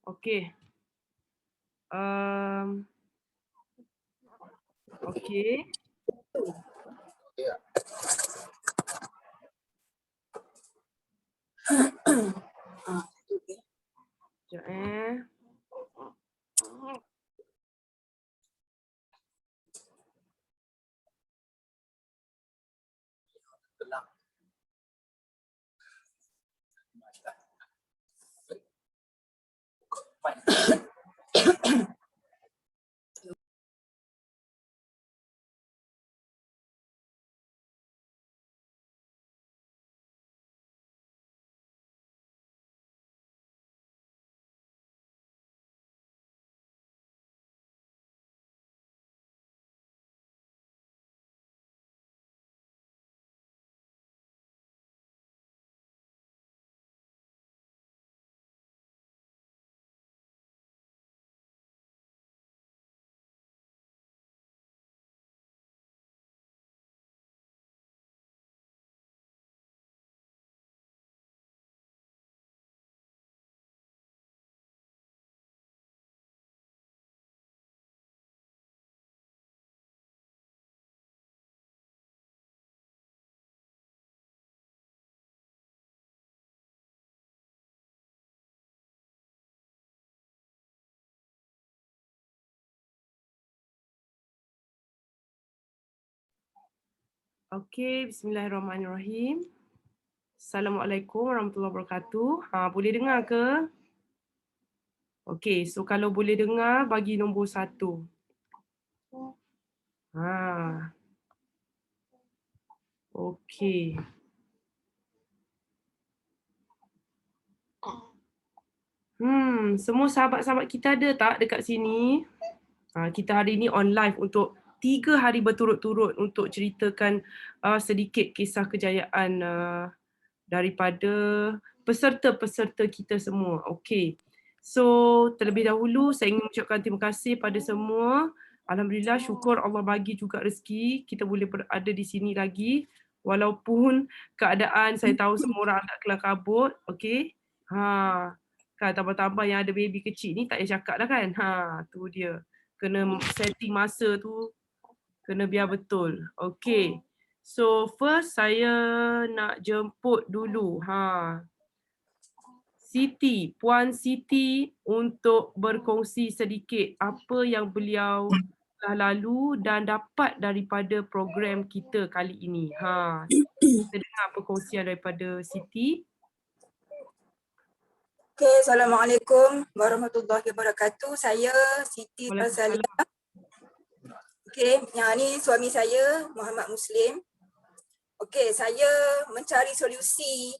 Okey. Okey. Ya. Sekejap Okey, bismillahirrahmanirrahim. Assalamualaikum warahmatullahi wabarakatuh. Boleh dengar ke? Okey, so kalau boleh dengar bagi nombor 1. Okey. Semua sahabat-sahabat kita ada tak dekat sini? Kita hari ni on live untuk 3 hari berturut-turut untuk ceritakan sedikit kisah kejayaan daripada peserta-peserta kita semua. Okey. So, terlebih dahulu saya ingin mengucapkan terima kasih pada semua. Alhamdulillah, syukur Allah bagi juga rezeki kita boleh berada di sini lagi walaupun keadaan saya tahu semua orang agak kelam kabut. Okey. Kan tambah-tambah yang ada baby kecil ni tak payah cakap dah kan. Tu dia. Kena setting masa tu kena biar betul. Okey. So first saya nak jemput dulu Siti, Puan Siti untuk berkongsi sedikit apa yang beliau telah lalu dan dapat daripada program kita kali ini. Kita dengar perkongsian daripada Siti. Okay, Assalamualaikum warahmatullahi wabarakatuh. Saya Siti Tasalia. Okay, yang ni suami saya Muhammad Muslim. Okay, saya mencari solusi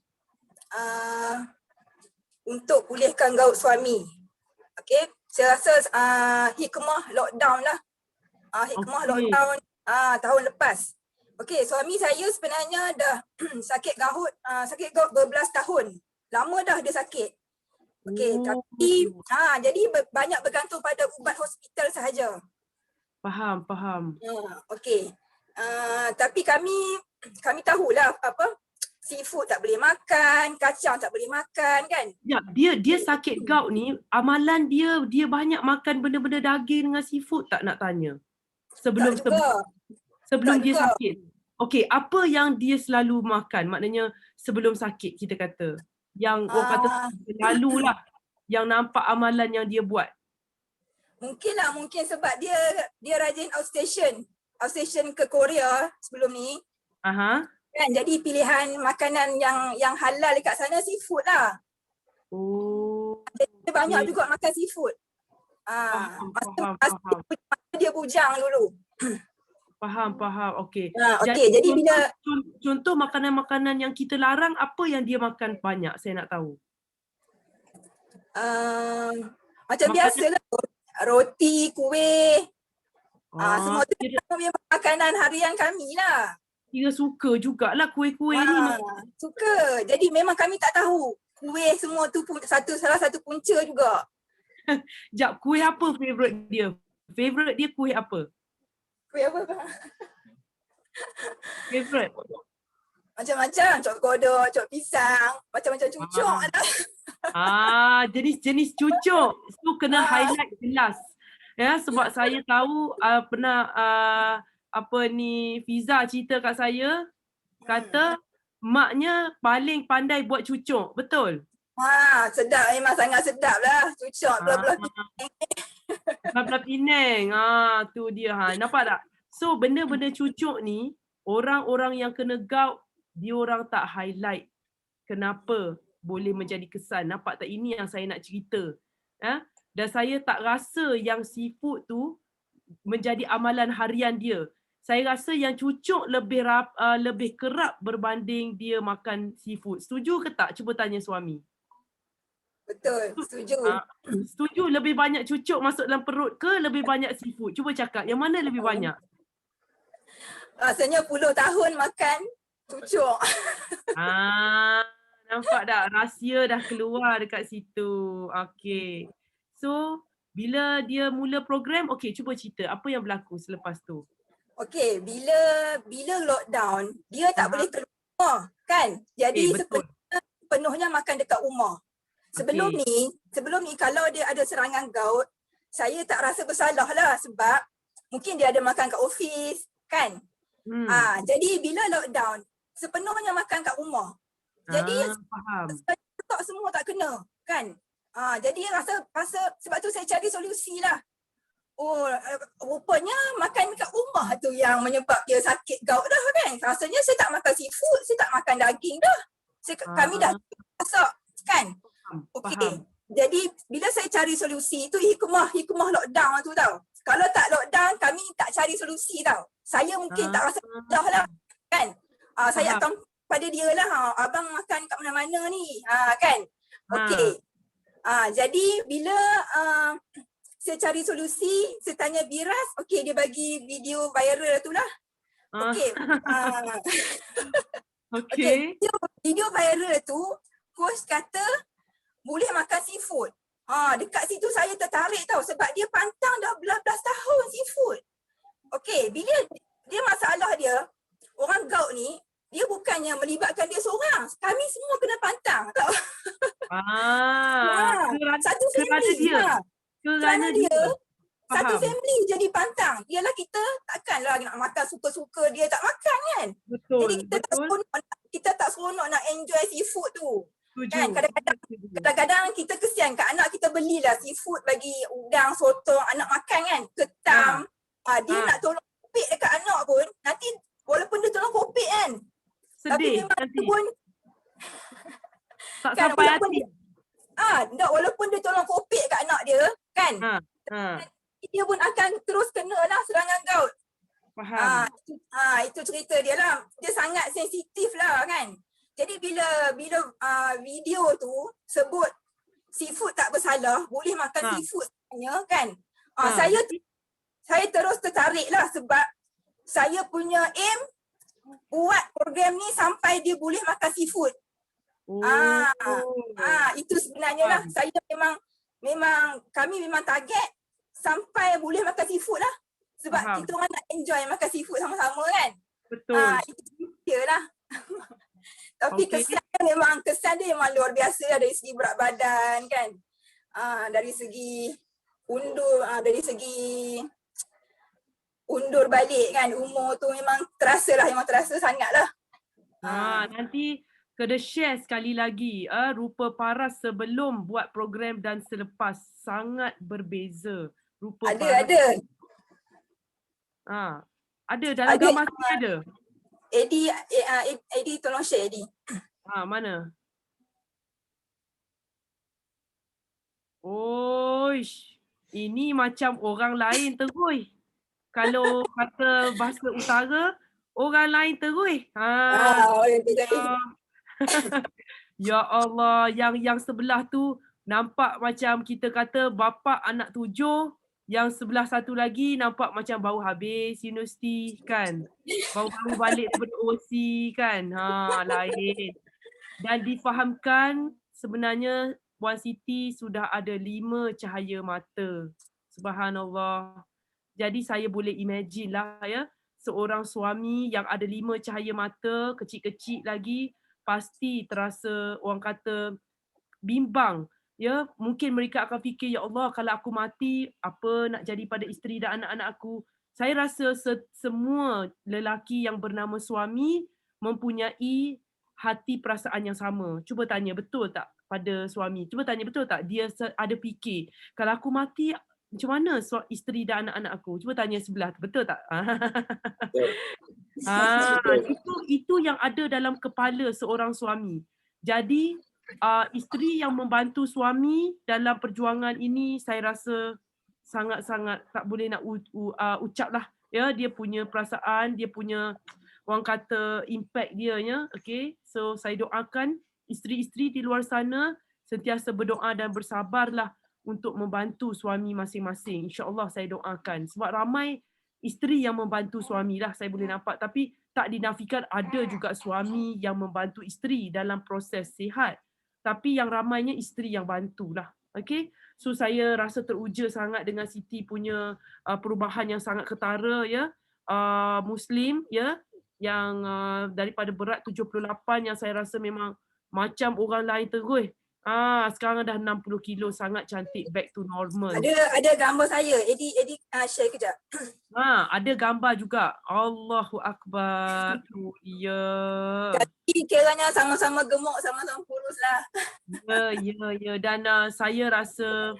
untuk pulihkan gaut suami. Okay, saya rasa hikmah lockdown lah. Lockdown tahun lepas. Okay, suami saya sebenarnya dah sakit gaut berbelas tahun. Lama dah dia sakit. Okey, tapi jadi banyak bergantung pada ubat hospital sahaja. Faham. Okey. Tapi kami tahulah seafood tak boleh makan, kacang tak boleh makan kan? Ya, dia sakit gout ni, amalan dia banyak makan benda-benda daging dengan seafood tak nak tanya? Sebelum dia sakit. Okey, apa yang dia selalu makan? Maknanya sebelum sakit kita kata. Yang orang kata lalulah yang nampak amalan yang dia buat. Mungkin sebab dia rajin outstation ke Korea sebelum ni. Kan, jadi pilihan makanan yang halal dekat sana seafood lah. Jadi dia banyak juga makan seafood. Masa dia bujang dulu. Faham. Okey. Jadi bila contoh makanan-makanan yang kita larang, apa yang dia makan banyak? Saya nak tahu. Macam biasalah, roti, kuih. Semua tu memang makanan harian kami lah. Dia suka jugalah kuih-kuih ni. Suka. Jadi memang kami tak tahu. Kuih semua tu salah satu punca juga. Jap, kuih apa favourite dia? Favourite dia kuih apa? Kuih apa? Favourite? Macam-macam. Cok kodok, cok pisang. Macam-macam cucuk lah. Jenis-jenis cucuk. So kena highlight jelas. Ya, sebab saya tahu pernah Fiza cerita kat saya, kata maknya paling pandai buat cucuk. Betul? Sedap, memang sangat sedap lah. Cucuk belah-belah Belah Penang. Tu dia. Nampak tak? So benda-benda cucuk ni, orang-orang yang kena gout, diorang tak highlight kenapa boleh menjadi kesan. Nampak tak? Ini yang saya nak cerita. Dan saya tak rasa yang seafood tu menjadi amalan harian dia. Saya rasa yang cucuk lebih kerap berbanding dia makan seafood. Setuju ke tak? Cuba tanya suami. Betul, setuju. Setuju lebih banyak cucuk masuk dalam perut ke lebih banyak seafood? Cuba cakap, yang mana lebih banyak? Rasanya puluh tahun makan cucuk. Nampak tak? Rahsia dah keluar dekat situ. Okay. So, bila dia mula program, okay, cuba cerita. Apa yang berlaku selepas tu? Okay, bila lockdown, dia tak boleh keluar rumah, kan? Jadi penuhnya makan dekat rumah. Sebelum ni kalau dia ada serangan gout, saya tak rasa bersalah lah sebab mungkin dia ada makan kat office, kan? Jadi bila lockdown, sepenuhnya makan kat rumah. Jadi semua tak kena, kan? Jadi rasa sebab tu saya cari solusi lah. Rupanya makan kat rumah tu yang menyebab dia sakit gout dah, kan? Rasanya saya tak makan seafood, saya tak makan daging dah. Kami dah masak, kan? Okey. Jadi bila saya cari solusi tu hikmah lockdown tu tau. Kalau tak lockdown kami tak cari solusi tau. Saya mungkin tak rasa dah lah, kan? Saya akan pada dia lah, abang makan kat mana-mana ni, kan? Okey. Jadi bila saya cari solusi, saya tanya Biras, okey dia bagi video viral tu lah. Okey. Okey, video viral tu coach kata boleh makan seafood. Dekat situ saya tertarik tau sebab dia pantang dah belas-belas tahun seafood. Okey, bila dia masalah dia, orang gout ni, dia bukannya melibatkan dia seorang. Kami semua kena pantang tau. Satu family. Kerana dia satu family jadi pantang. Yalah kita takkanlah nak makan suka-suka dia tak makan, kan? Betul. Jadi kita tak seronok nak enjoy seafood tu. Kan kadang-kadang kita kesian kat anak kita belilah seafood bagi udang, sotong, anak makan, kan, ketam. Dia nak tolong kopek dekat anak pun, nanti walaupun dia tolong kopek, kan, sedih, tapi memang nanti pun tak kan, sampai hati. Walaupun dia tolong kopek kat anak dia, kan, dia pun akan terus kena lah serangan gout. Faham. Itu cerita dia lah. Dia sangat sensitif lah, kan. Jadi bila video tu sebut seafood tak bersalah, boleh makan seafood sebenarnya, kan. Saya terus tertarik lah sebab saya punya aim buat program ni sampai dia boleh makan seafood. Itu sebenarnya lah. Saya kami memang target sampai boleh makan seafood lah. Sebab kita orang nak enjoy makan seafood sama-sama, kan. Betul. Itu dia lah. Tapi kesan dia memang luar biasa lah dari segi berat badan, kan. Dari segi undur balik, kan, umur tu memang terasa sangat lah. Nanti kena share sekali lagi rupa Paras sebelum buat program dan selepas, sangat berbeza rupa Paras. Ada dalam gambar sini ada. Eddie tolong share, Eddie. Mana? Ini macam orang lain terus. Kalau kata bahasa utara, orang lain terus. Ya Allah, yang sebelah tu nampak macam kita kata bapa anak 7, yang sebelah satu lagi nampak macam baru habis universiti, kan. Baru balik daripada OC, kan. Lain. Dan difahamkan sebenarnya Puan Siti sudah ada 5 cahaya mata. Subhanallah. Jadi saya boleh imagine lah ya, seorang suami yang ada 5 cahaya mata, kecil-kecil lagi, pasti terasa orang kata bimbang. Ya, mungkin mereka akan fikir, ya Allah, kalau aku mati, apa nak jadi pada isteri dan anak-anak aku. Saya rasa semua lelaki yang bernama suami mempunyai hati perasaan yang sama. Cuba tanya betul tak pada suami? Cuba tanya betul tak dia ada fikir, kalau aku mati macam mana isteri dan anak-anak aku? Cuba tanya sebelah tu, betul tak? Itu yang ada dalam kepala seorang suami. Jadi isteri yang membantu suami dalam perjuangan ini, saya rasa sangat-sangat tak boleh nak ucap lah. Ya, dia punya perasaan, dia punya orang kata impact dia nya. Okay, so saya doakan isteri-isteri di luar sana sentiasa berdoa dan bersabarlah untuk membantu suami masing-masing. InsyaAllah saya doakan. Sebab ramai isteri yang membantu suami lah saya boleh nampak. Tapi tak dinafikan ada juga suami yang membantu isteri dalam proses sihat. Tapi yang ramainya isteri yang bantulah. Okay, so saya rasa teruja sangat dengan Siti punya perubahan yang sangat ketara ya. Muslim ya, yang daripada berat 78 yang saya rasa memang macam orang lain terus. Sekarang dah 60 kilo, sangat cantik, back to normal. Ada gambar saya. Edi share kejap. Ada gambar juga. Allahu Akbar. Tu dia. Jadi kiranya sama-sama gemuk, sama-sama kurus lah. Ya. Dan saya rasa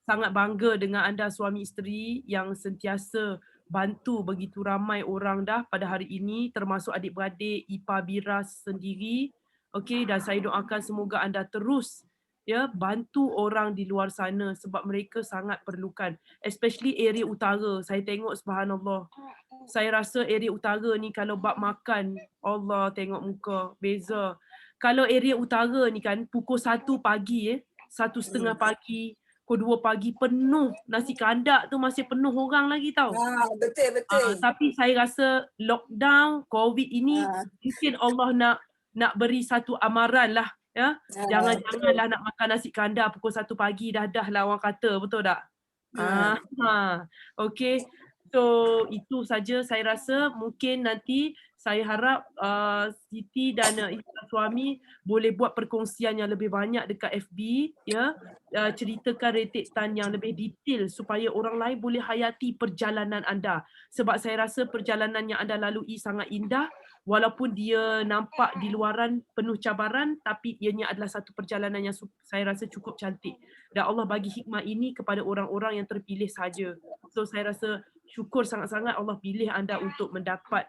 sangat bangga dengan anda suami isteri yang sentiasa bantu begitu ramai orang dah pada hari ini, termasuk adik-beradik, Ipa Biras sendiri. Okey, dan saya doakan semoga anda terus ya bantu orang di luar sana sebab mereka sangat perlukan, especially area utara. Saya tengok subhanallah, saya rasa area utara ni kalau bab makan, Allah tengok muka beza. Kalau area utara ni kan pukul 1 pagi 1:30 pagi, pukul 2 pagi penuh, nasi kandak tu masih penuh orang lagi tau. Betul. Tapi saya rasa lockdown COVID ini mungkin Allah nak beri satu amaran lah ya. Janganlah nak makan nasi kandar pukul 1 pagi dah lah orang kata, betul tak? Okey. So itu saja saya rasa. Mungkin nanti saya harap Siti dan suami boleh buat perkongsian yang lebih banyak dekat FB ya. Ceritakan retetan yang lebih detail supaya orang lain boleh hayati perjalanan anda. Sebab saya rasa perjalanan yang anda lalui sangat indah. Walaupun dia nampak di luaran penuh cabaran, tapi ianya adalah satu perjalanan yang saya rasa cukup cantik. Dan Allah bagi hikmah ini kepada orang-orang yang terpilih saja. So saya rasa syukur sangat-sangat Allah pilih anda untuk mendapat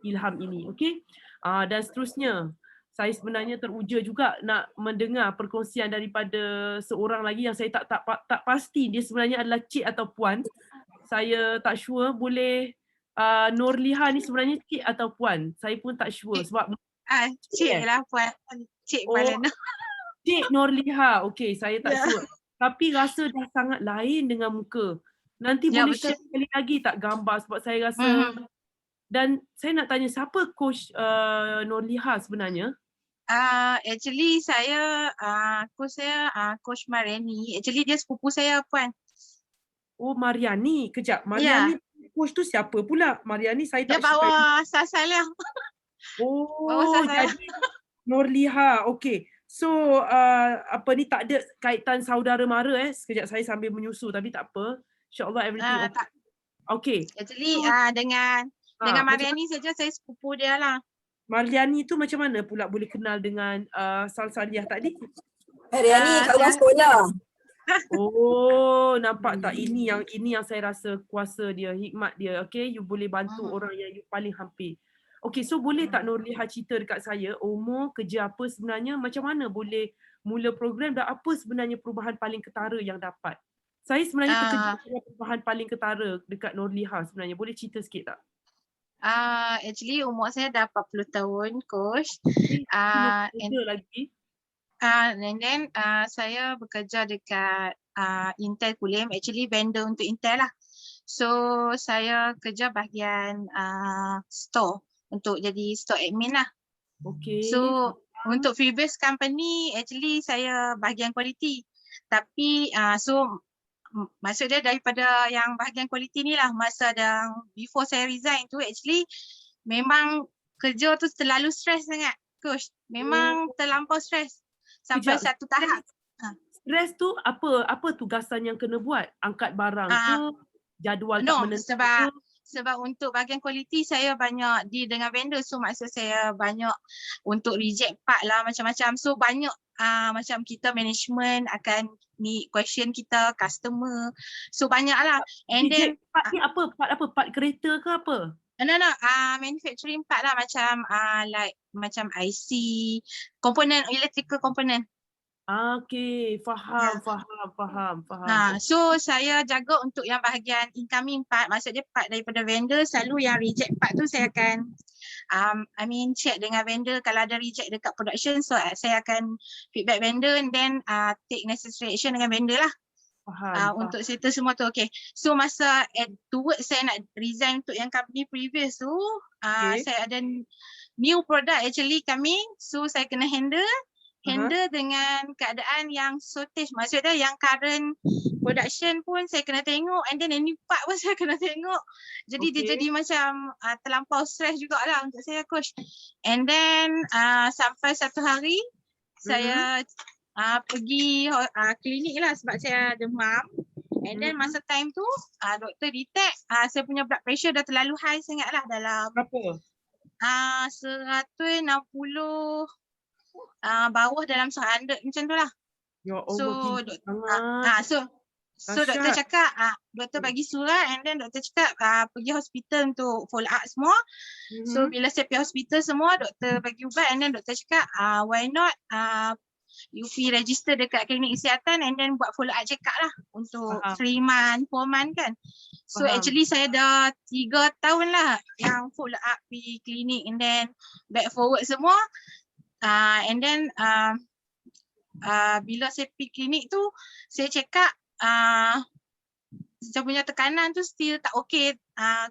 ilham ini. Okey? Dan seterusnya, saya sebenarnya teruja juga nak mendengar perkongsian daripada seorang lagi yang saya tak pasti dia sebenarnya adalah cik atau puan. Saya tak sure. Boleh Nurliha ni sebenarnya cik atau puan? Saya pun tak sure sebab cik lah puan. Cik Malena. Cik Nurliha. Okey, saya tak sure. Tapi rasa dah sangat lain dengan muka. Nanti boleh share sekali lagi tak gambar sebab saya rasa dan saya nak tanya siapa coach Nurliha sebenarnya? Actually saya coach Mariani. Actually dia sepupu saya puan. Oh, Mariani. Kejap. Mariani coach tu siapa pula? Mariani saya tak dia bawa Sasalia. Jadi Nurliha. Okey. So apa ni tak ada kaitan saudara mara Sekejap saya sambil menyusu tapi tak apa. InsyaAllah everything okay. Okay. Actually dengan Mariani saja saya sepupu dia lah. Mariani tu macam mana pula boleh kenal dengan Salsaliah tadi? Mariani kat rumah sekolah. Oh, nampak tak? Ini yang saya rasa kuasa dia, hikmat dia. Okay, you boleh bantu orang yang you paling hampir. Okay, so boleh tak Nurliha cerita dekat saya umur, kerja apa sebenarnya, macam mana boleh mula program dan apa sebenarnya perubahan paling ketara yang dapat? Saya sebenarnya terkejut dengan perubahan paling ketara dekat Nurliha sebenarnya. Boleh cerita sikit tak? Actually umur saya dah 40 tahun coach. Lagi. And then saya bekerja dekat Intel Kulim, actually vendor untuk Intel lah. So saya kerja bahagian store untuk jadi store admin lah. Okay. So untuk previous company actually saya bahagian quality. Tapi so maksud dia daripada yang bahagian quality ni lah masa before saya resign tu actually memang kerja tu terlalu stres sangat coach. Memang terlampau stres. Sampai satu tahap Stres tu apa tugasan yang kena buat? Angkat barang ke? Jadual tak No, menentu sebab ke? sebab untuk bahagian kualiti saya banyak deal dengan vendor, so maksud saya banyak untuk reject part lah macam-macam. So banyak macam kita management akan ni question kita customer. So banyak lah. And then Part ni apa? Part kereta ke apa? manufacturing part lah macam like macam IC, komponen electrical komponen. Okay, faham. So saya jaga untuk yang bahagian incoming part, maksudnya part daripada vendor, selalu yang reject part tu saya akan check dengan vendor. Kalau ada reject dekat production, so saya akan feedback vendor and then take necessary action dengan vendor lah. Untuk settle semua tu. Okay, so masa towards saya nak resign untuk yang company previous tu, saya ada new product actually coming, so saya kena handle dengan keadaan yang shortage, maksudnya yang current production pun saya kena tengok, and then any part pun saya kena tengok. Jadi dia jadi macam terlampau stress jugalah untuk saya, coach. And then sampai satu hari saya pergi klinik lah sebab saya demam. And then masa time tu doktor detect saya punya blood pressure dah terlalu high sangat lah, dalam Berapa? 160 bawah dalam 100 macam tu lah. Ya Allah, So tinggi sangat. so doktor cakap doktor bagi surat, and then doktor cakap pergi hospital untuk follow up semua. So bila saya pergi hospital semua, doktor bagi ubat, and then doktor cakap why not you pergi register dekat klinik kesihatan and then buat follow up check up lah untuk 3 month, 4 month kan. So actually saya dah 3 tahun lah yang follow up pergi klinik and then back forward semua. And then bila saya pergi klinik tu, saya check up saya punya tekanan tu still tak okay,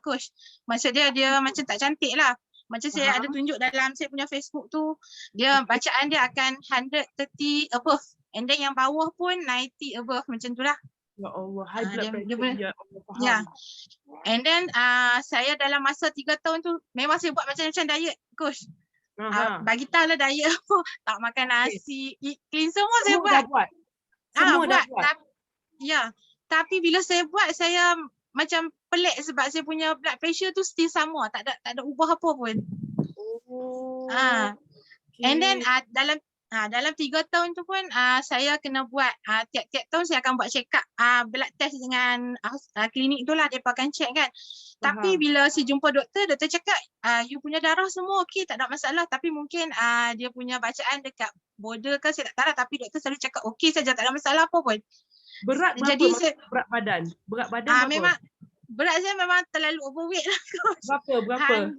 coach. Maksud dia macam tak cantik lah. Macam saya ada tunjuk dalam saya punya Facebook tu, dia bacaan dia akan 130 above, and then yang bawah pun 90 above macam tu lah. Ya Allah, high blood pressure. Ya Allah, faham. Yeah. And then saya dalam masa 3 tahun tu memang saya buat macam-macam diet, coach. Bagi tahu lah diet apa, tak makan nasi, eat clean, semua saya buat. Semua dah buat. Tapi bila saya buat, saya macam pelik sebab saya punya blood pressure tu still sama, tak ada ubah apa pun. And then dalam 3 tahun tu pun saya kena buat tiap-tiap tahun saya akan buat check up blood test dengan klinik tu lah, dia akan check kan. Tapi bila saya jumpa doktor cakap you punya darah semua okey, tak ada masalah, tapi mungkin dia punya bacaan dekat border ke saya tak tahu lah, tapi doktor selalu cakap okey saja, tak ada masalah apa pun. Berat berapa? Jadi berat badan berapa? Memang berat saya memang terlalu overweight lah, coach. Berapa?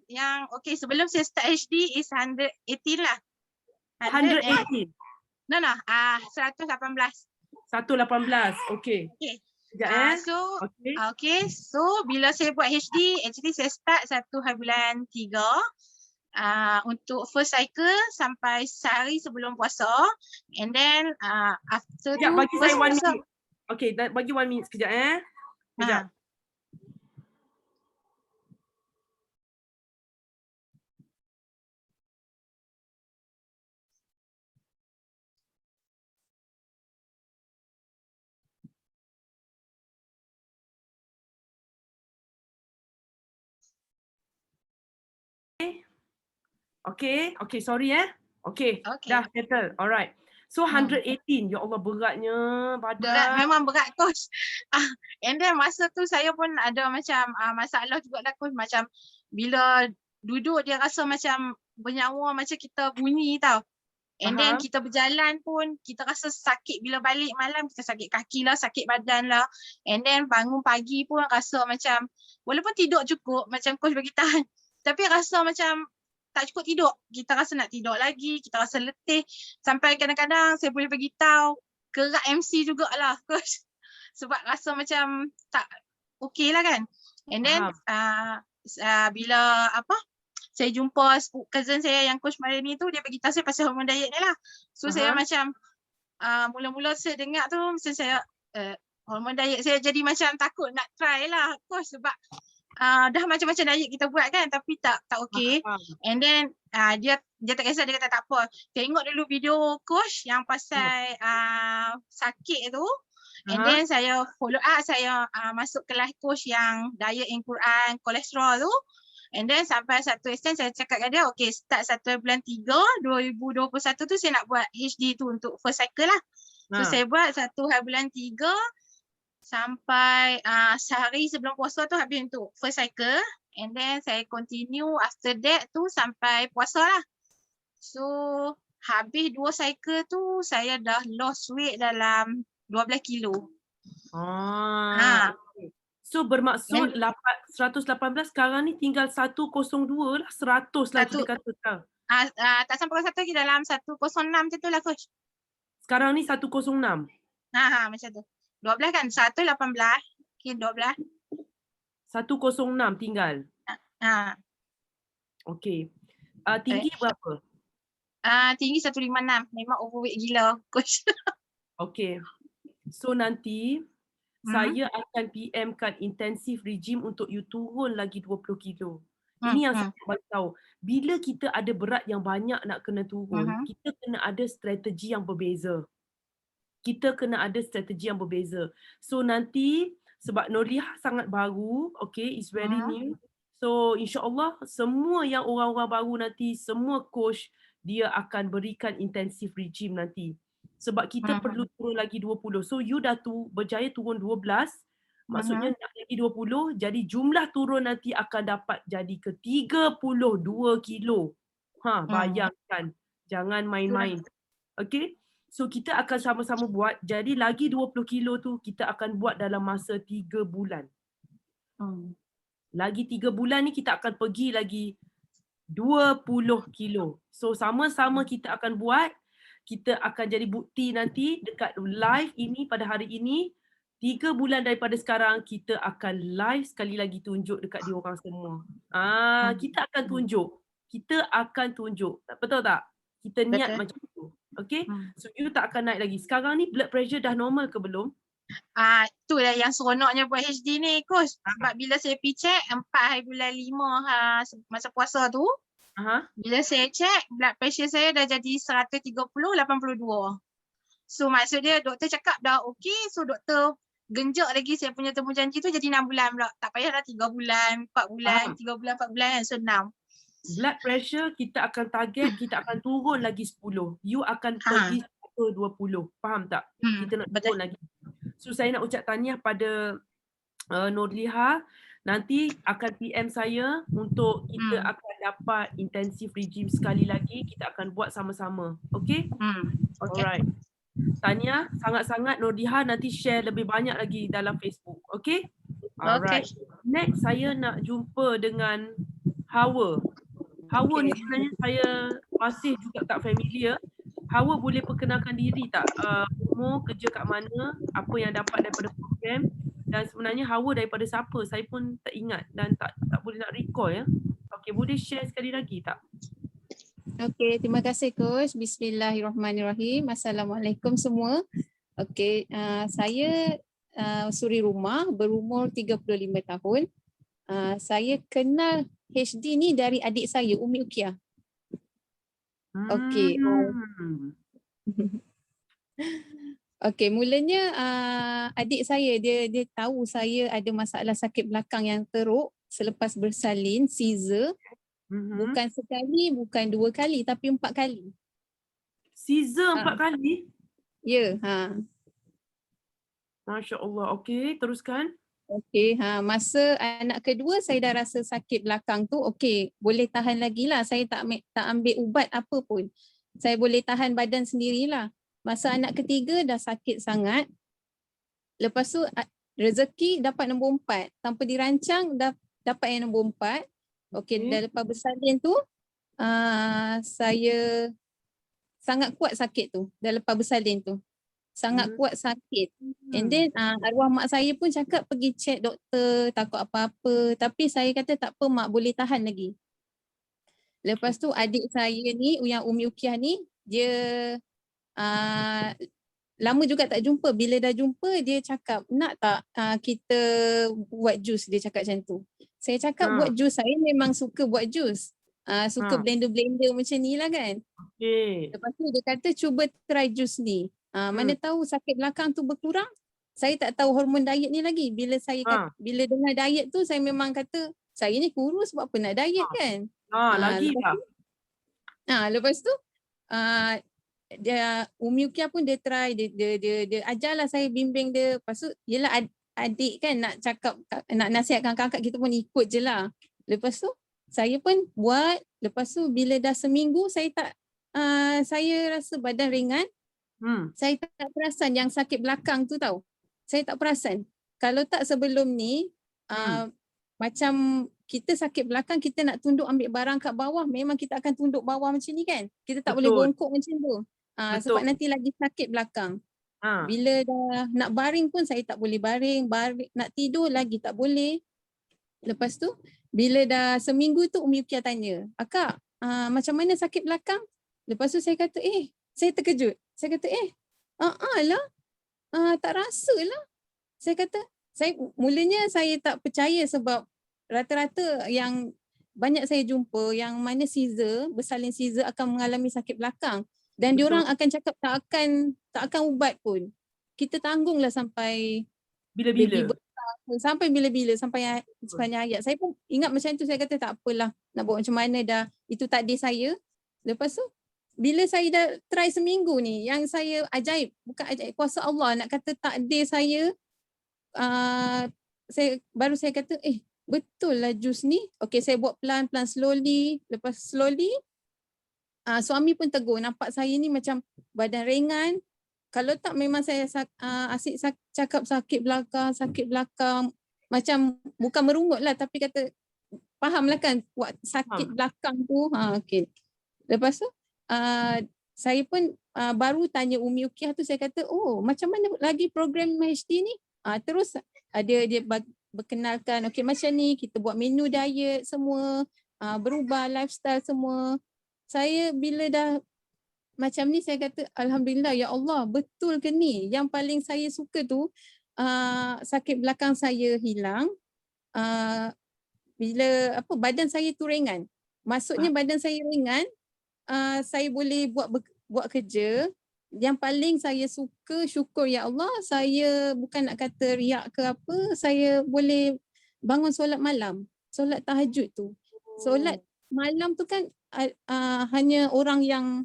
Yang okey sebelum saya start HD is 118 lah. 118? 118. 118, okey. Sekejap So bila saya buat HD, actually saya start 1 bulan 3 untuk first cycle sampai sehari sebelum puasa, and then after tu bagi saya 1 minit. Okey, bagi 1 minit sekejap sekejap. Okay, sorry Okay, dah settle. Alright. So 118, ya Allah beratnya badan. Berat, memang berat, coach. And then masa tu saya pun ada macam masalah juga lah, coach. Macam bila duduk dia rasa macam bernyawa, macam kita bunyi tau. And then kita berjalan pun kita rasa sakit, bila balik malam kita sakit kaki lah, sakit badan lah. And then bangun pagi pun rasa macam, walaupun tidur cukup macam coach bagi tahan, tapi rasa macam tak cukup tidur. Kita rasa nak tidur lagi, kita rasa letih. Sampai kadang-kadang saya boleh bagi tahu kerak MC jugalah, coach. Sebab rasa macam tak okey lah kan. And then bila saya jumpa cousin saya yang coach Marini tu, dia bagi tahu saya pasal hormon diet ni lah. So saya macam mula-mula saya dengar tu, macam saya hormon diet, saya jadi macam takut nak try lah, coach, sebab dah macam-macam diet kita buat kan, tapi tak okey. And then dia tak kisah, dia kata tak apa. Tengok dulu video coach yang pasal sakit tu. And then saya follow up, saya masuk kelas coach yang diet in Quran, kolesterol tu. And then sampai satu extent saya cakap dengan dia, okay start 1 bulan 3, 2021 tu saya nak buat HD tu untuk first cycle lah. So saya buat 1 bulan 3 sampai sehari sebelum puasa tu habis untuk first cycle. And then saya continue after that tu sampai puasa lah. So habis 2 cycle tu saya dah lost weight dalam 12 kilo. So bermaksud 118 sekarang ni tinggal 102 lah, 100 lah kita kata sekarang. Tak sampai 1 lagi, dalam 106 macam tu lah coach. Sekarang ni 106. Macam tu. 12 kan, 118, okay 12. 106 tinggal. Okay. Tinggi berapa? Tinggi 156, memang overweight gila coach. Okay. So nanti saya akan PM-kan intensif regime untuk you turun lagi 20 kilo. Ini yang saya bagi tahu. Bila kita ada berat yang banyak nak kena turun, kita kena ada strategi yang berbeza. So nanti sebab Nurliha sangat baru, okay, it's very new. So insyaAllah semua yang orang-orang baru nanti, semua coach dia akan berikan intensif regime nanti. Sebab kita perlu turun lagi 20. So you dah berjaya turun 12, maksudnya nak lagi 20, jadi jumlah turun nanti akan dapat jadi ke 32 kilo. Bayangkan, jangan main-main. Okay, so kita akan sama-sama buat, jadi lagi 20 kilo tu kita akan buat dalam masa 3 bulan. Lagi 3 bulan ni kita akan pergi lagi 20 kilo. So sama-sama kita akan buat. Kita akan jadi bukti nanti dekat live ini pada hari ini. 3 bulan daripada sekarang kita akan live sekali lagi tunjuk dekat diorang semua. Kita akan tunjuk. Betul tak? Kita niat macam tu. Okay? So you tak akan naik lagi. Sekarang ni blood pressure dah normal ke belum? Itulah yang seronoknya buat HD ni coach. Sebab bila saya pergi check 4 bulan 5 masa puasa tu, bila saya check blood pressure saya dah jadi 130/82. So maksud dia doktor cakap dah okey, so doktor genjak lagi saya punya temu janji tu jadi 6 bulan pula. Tak payah dah 3 bulan, 4 bulan, 3 bulan, 4 bulan, so 6. Blood pressure kita akan target, kita akan turun lagi 10. You akan pergi ke 20. Faham tak? Kita nak turun lagi. So saya nak ucap tahniah pada Nurliha. Nanti akan PM saya untuk kita akan dapat intensif regime sekali lagi. Kita akan buat sama-sama. Okay? Alright. Tahniah sangat-sangat Nurliha, nanti share lebih banyak lagi dalam Facebook. Okay? Alright. Next saya nak jumpa dengan Hawa. Hawa ni sebenarnya saya masih juga tak familiar. Hawa boleh perkenalkan diri tak? Umur, kerja kat mana, apa yang dapat daripada program, dan sebenarnya Hawa daripada siapa? Saya pun tak ingat dan tak boleh nak recall ya. Okey, boleh share sekali lagi tak? Okey, terima kasih coach. Bismillahirrahmanirrahim. Assalamualaikum semua. Okey, saya suri rumah, berumur 35 tahun. Saya kenal HD ni dari adik saya, Umi Ukiah. Okey. Okey, mulanya adik saya dia tahu saya ada masalah sakit belakang yang teruk selepas bersalin, Caesar. Bukan sekali, bukan 2 kali, tapi 4 kali. Caesar 4 kali? Ya, Masya Allah. Okey, teruskan. Okey, masa anak kedua saya dah rasa sakit belakang tu, okey, boleh tahan lagi lah. Saya tak ambil ubat apa pun. Saya boleh tahan badan sendirilah. Masa anak ketiga dah sakit sangat. Lepas tu rezeki dapat nombor 4. Tanpa dirancang dapat yang nombor 4. Okey, dah lepas bersalin tu saya sangat kuat sakit tu. Dah lepas bersalin tu. Sangat kuat sakit. And then arwah mak saya pun cakap pergi check doktor, takut apa-apa. Tapi saya kata tak apa mak, boleh tahan lagi. Lepas tu adik saya ni, yang Umi Ukiah ni, dia lama juga tak jumpa. Bila dah jumpa dia cakap, nak tak kita buat jus, dia cakap macam tu. Saya cakap buat jus, saya memang suka buat jus. Suka blender-blender macam ni lah kan. Okay. Lepas tu dia kata cuba try jus ni. Mana tahu sakit belakang tu berkurang. Saya tak tahu hormon diet ni lagi. Bila saya bila dengar diet tu saya memang kata saya ni kurus sebab apa nak diet kan. Lagi lah. Lepas tu dia Umi Ukia pun dia try, dia ajarlah saya, bimbing dia. Lepas tu yelah adik kan nak cakap, nak nasihatkan kakak, kita pun ikut je lah. Lepas tu saya pun buat. Lepas tu bila dah seminggu saya saya rasa badan ringan. Saya tak perasan yang sakit belakang tu tau. Saya tak perasan. Kalau tak sebelum ni macam kita sakit belakang, kita nak tunduk ambil barang kat bawah, memang kita akan tunduk bawah macam ni kan. Kita tak boleh bongkok macam tu. Sebab nanti lagi sakit belakang. Bila dah nak baring pun saya tak boleh baring, nak tidur lagi tak boleh. Lepas tu bila dah seminggu tu Umi Ukia tanya, "Akak, macam mana sakit belakang?" Lepas tu saya kata, saya terkejut. Saya kata, lah, tak rasa lah. Saya kata, mulanya saya tak percaya sebab rata-rata yang banyak saya jumpa yang mana bersalin Caesar akan mengalami sakit belakang. Dan diorang akan cakap tak akan ubat pun. Kita tanggunglah sampai bila-bila. Sampai bila-bila, sampai sepanjang hayat. Saya pun ingat macam tu, saya kata tak apalah, nak buat macam mana dah, itu takdir saya. Lepas tu bila saya dah try seminggu ni, yang saya ajaib, bukan ajaib, kuasa Allah nak kata takdir saya, saya kata betul lah jus ni. Okay, saya buat pelan-pelan, slowly. Lepas slowly suami pun tegur, nampak saya ni macam badan ringan. Kalau tak memang saya asyik cakap sakit belakang. Macam bukan merungut lah, tapi kata faham lah kan buat sakit belakang tu. Okay. Lepas tu saya pun baru tanya Umi Ukia tu, saya kata macam mana lagi program HD ni. Terus dia berkenalkan, okay macam ni kita buat menu diet semua, berubah lifestyle semua. Saya bila dah macam ni saya kata alhamdulillah, ya Allah, betul ke ni? Yang paling saya suka tu sakit belakang saya hilang. Bila badan saya tu ringan. Maksudnya badan saya ringan, saya boleh buat kerja. Yang paling saya suka, syukur ya Allah, saya bukan nak kata riak ke apa, saya boleh bangun solat malam, solat tahajud tu. Solat malam tu kan hanya orang yang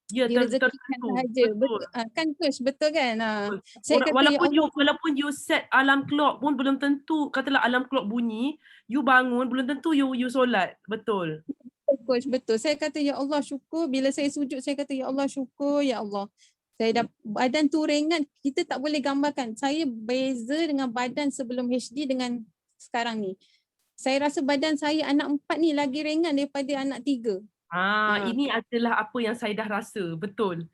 direzekikan sahaja. Betul. Kan coach, betul kan? Saya kata, walaupun you set alarm clock pun belum tentu, katalah alarm clock bunyi, you bangun belum tentu you solat. Betul. Coach, betul. Saya kata ya Allah syukur, bila saya sujud saya kata ya Allah syukur, ya Allah. Saya dah badan tu ringan, kita tak boleh gambarkan. Saya beza dengan badan sebelum HD dengan sekarang ni. Saya rasa badan saya anak 4 ni lagi ringan daripada anak 3. Ini adalah apa yang saya dah rasa, betul.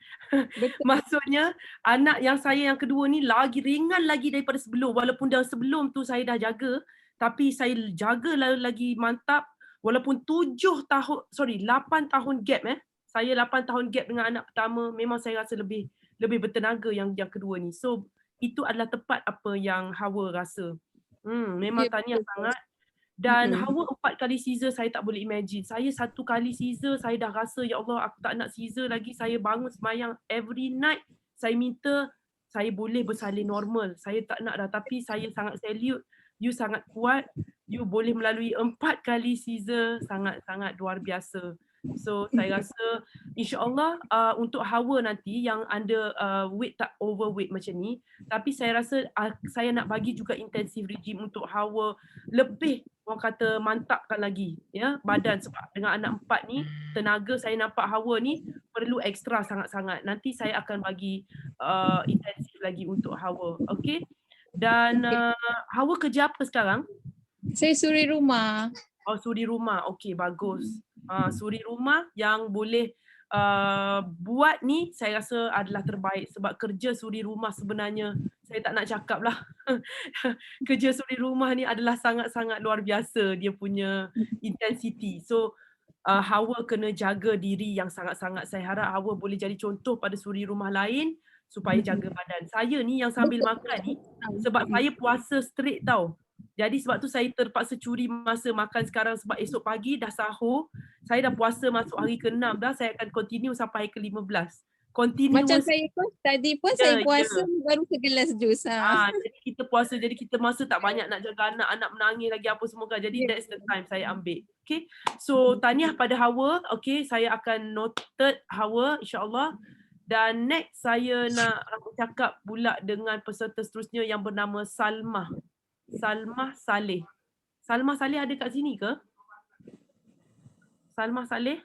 Maksudnya anak yang saya yang kedua ni lagi ringan lagi daripada sebelum. Walaupun dah sebelum tu saya dah jaga, tapi saya jaga lagi mantap. Walaupun 8 tahun gap saya 8 tahun gap dengan anak pertama, memang saya rasa lebih bertenaga yang kedua ni. So itu adalah tepat apa yang Hawa rasa. Memang tahniah sangat. Dan Hawa 4 kali Caesar saya tak boleh imagine. Saya 1 kali Caesar saya dah rasa ya Allah aku tak nak Caesar lagi. Saya bangun sembahyang every night. Saya minta saya boleh bersalin normal. Saya tak nak dah, tapi saya sangat salute. You sangat kuat. You boleh melalui 4 kali Caesar, sangat-sangat luar biasa. So saya rasa insya-Allah untuk Hawa nanti yang under weight tak overweight macam ni, tapi saya rasa saya nak bagi juga intensive regime untuk Hawa lebih orang kata mantapkan lagi ya badan, sebab dengan anak 4 ni tenaga saya nampak Hawa ni perlu ekstra sangat-sangat. Nanti saya akan bagi intensif lagi untuk Hawa. Okey. Dan Hawa kerja apa sekarang? Saya suri rumah. Oh, suri rumah. Okey, bagus. Suri rumah yang boleh buat ni saya rasa adalah terbaik, sebab kerja suri rumah sebenarnya saya tak nak cakap lah. Kerja suri rumah ni adalah sangat-sangat luar biasa dia punya intensity. So Hawa kena jaga diri yang sangat-sangat. Saya harap Hawa boleh jadi contoh pada suri rumah lain supaya jaga badan. Saya ni yang sambil makan ni, sebab saya puasa straight tau. Jadi sebab tu saya terpaksa curi masa makan sekarang, sebab esok pagi dah sahur. Saya dah puasa masuk hari ke-6 dah, saya akan continue sampai hari ke-15. Macam Continuous. saya pun tadi pun Ya, saya puasa baru segelas jus. Jadi kita puasa, jadi kita masa tak banyak nak jaga anak menangis lagi apa semua kan. Jadi that's the time saya ambil. Okay. So tahniah pada Hawa. Okay, saya akan noted Hawa insyaAllah. Dan next saya nak cakap pula dengan peserta seterusnya yang bernama Salmah. Salmah Saleh. Salmah Saleh ada kat sini ke? Salmah Saleh?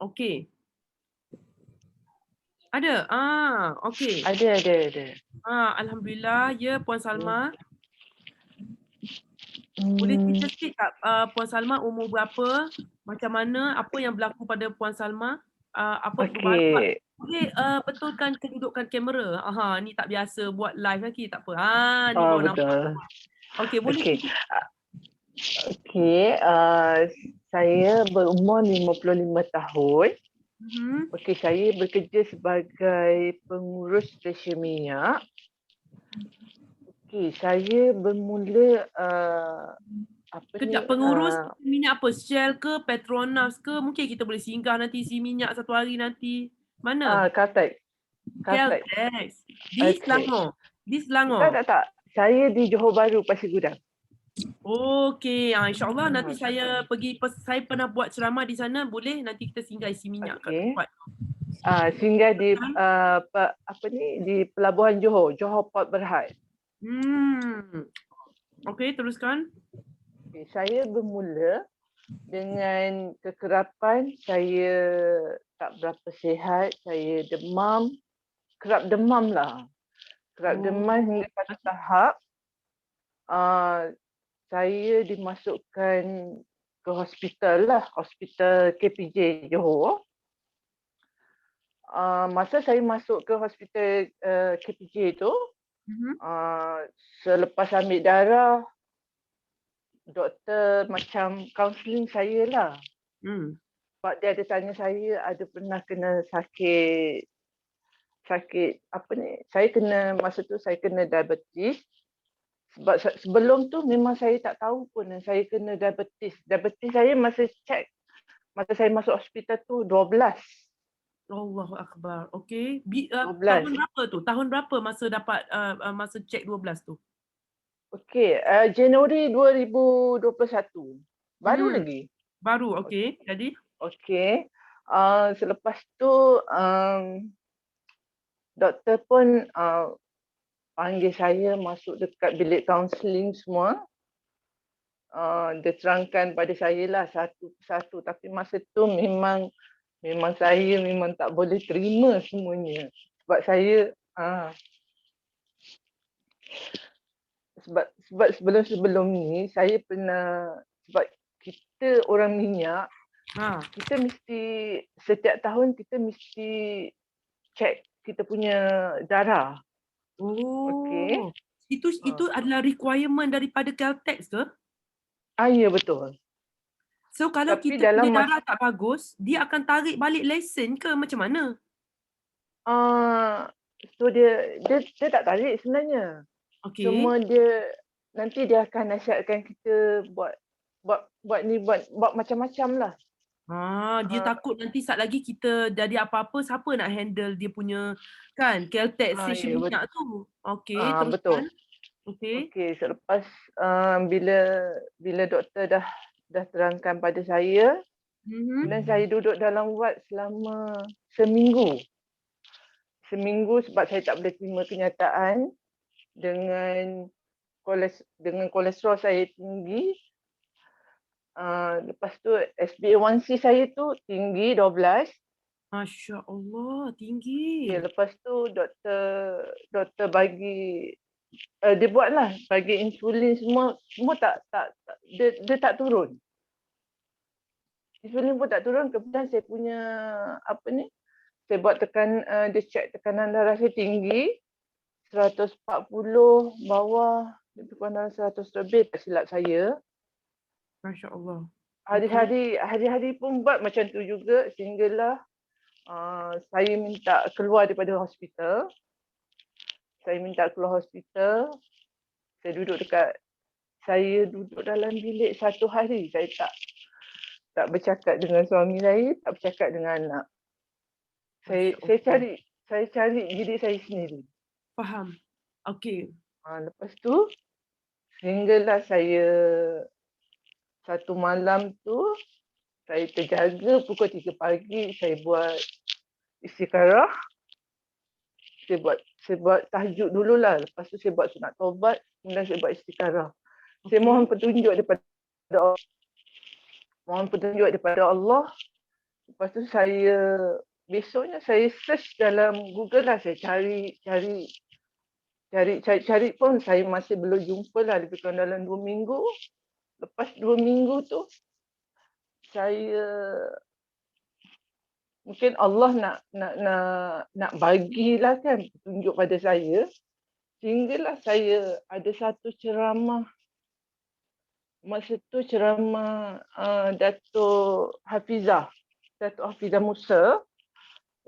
Okey. Ada? Okey. Ada. Alhamdulillah. Ya, Puan Salma. Boleh cerita sikit tak Puan Salma umur berapa? Macam mana? Apa yang berlaku pada Puan Salma? Apa Okey. boleh betulkan kedudukan kamera. Ni tak biasa buat live lagi, tak apa. Ni baru nampak. Betul. Okey, boleh Okey. cerita. Okey, saya berumur 55 tahun. Okey, saya bekerja sebagai pengurus stesen minyak. Okey, saya bermula pengurus minyak apa? Shell ke, Petronas ke? Mungkin kita boleh singgah nanti isi minyak satu hari nanti. Mana? Caltex. Caltex. Di Selangor. Di Selangor. Tak. Saya di Johor Bahru, Pasir Gudang. Okey, insyaAllah nanti saya pergi, saya pernah buat ceramah di sana, boleh nanti kita singgah isi minyak kat tempat. Singgah di di Pelabuhan Johor Port Berhad. Okey, teruskan. Okay, saya bermula dengan kekerapan, saya tak berapa sihat, saya demam, kerap demam lah. Demam hingga satu tahap saya dimasukkan ke hospital KPJ Johor. Masa saya masuk ke hospital KPJ tu, selepas ambil darah, doktor macam counselling saya lah. Sebab dia ada tanya saya ada pernah kena sakit masa tu saya kena diabetes. Sebab sebelum tu memang saya tak tahu pun saya kena diabetes. Diabetes saya masa saya masuk hospital tu 12. Allahu Akbar. Okey. 12. Tahun berapa tu? Tahun berapa masa dapat masa cek 12 tu? Okey, Januari 2021. Baru lagi. Baru, okey. Jadi? Okey. Selepas tu doktor pun panggil saya masuk dekat bilik kaunseling semua. Dia terangkan pada saya lah satu persatu. Tapi masa tu memang saya memang tak boleh terima semuanya. Sebab saya sebab sebelum ni saya pernah, sebab kita orang minyak, kita mesti setiap tahun kita mesti cek kita punya darah. Okey. Itu adalah requirement daripada Caltex ke? Ya, betul. So kalau Tapi kita punya darah tak bagus, dia akan tarik balik lesen ke macam mana? So dia tak tarik sebenarnya. Okey. Cuma nanti dia akan nasihatkan kita buat macam-macam lah. Dia takut nanti saat lagi kita jadi apa-apa, siapa nak handle dia punya kan Caltex stesen minyak tu. Okey, teruskan. Okey, selepas bila doktor dah terangkan pada saya, dan saya duduk dalam ward selama seminggu. Sebab saya tak boleh terima kenyataan dengan kolesterol saya tinggi. Lepas tu SbA1c saya tu tinggi 12. Masya Allah, tinggi. Lepas tu doktor bagi dia buatlah bagi insulin semua tak dia tak turun. Insulin pun tak turun, kemudian saya punya saya buat dia cek tekanan darah saya tinggi 140 bawah, lebih kurang dalam 100 lebih tak silap saya. Masya Allah. Hari-hari pun buat macam tu juga sehinggalah saya minta keluar daripada hospital. Saya minta keluar hospital. Saya duduk dalam bilik 1 hari. Saya tak bercakap dengan suami saya, tak bercakap dengan anak. Saya cari diri saya sendiri. Faham. Okey. Lepas tu sehinggalah saya satu malam tu saya terjaga pukul 3 pagi, saya buat istikharah. Saya buat tahajud dululah. Lepas tu saya buat sunat taubat, kemudian saya buat istikharah. Saya mohon petunjuk daripada Allah. Lepas tu besoknya saya search dalam Google lah, saya cari pun saya masih belum jumpa lah, lebih kurang dalam 2 minggu. Lepas 2 minggu tu saya mungkin Allah nak bagilah kan petunjuk pada saya, sehinggalah saya ada satu ceramah. Masa tu ceramah Datuk Hafizah Musa.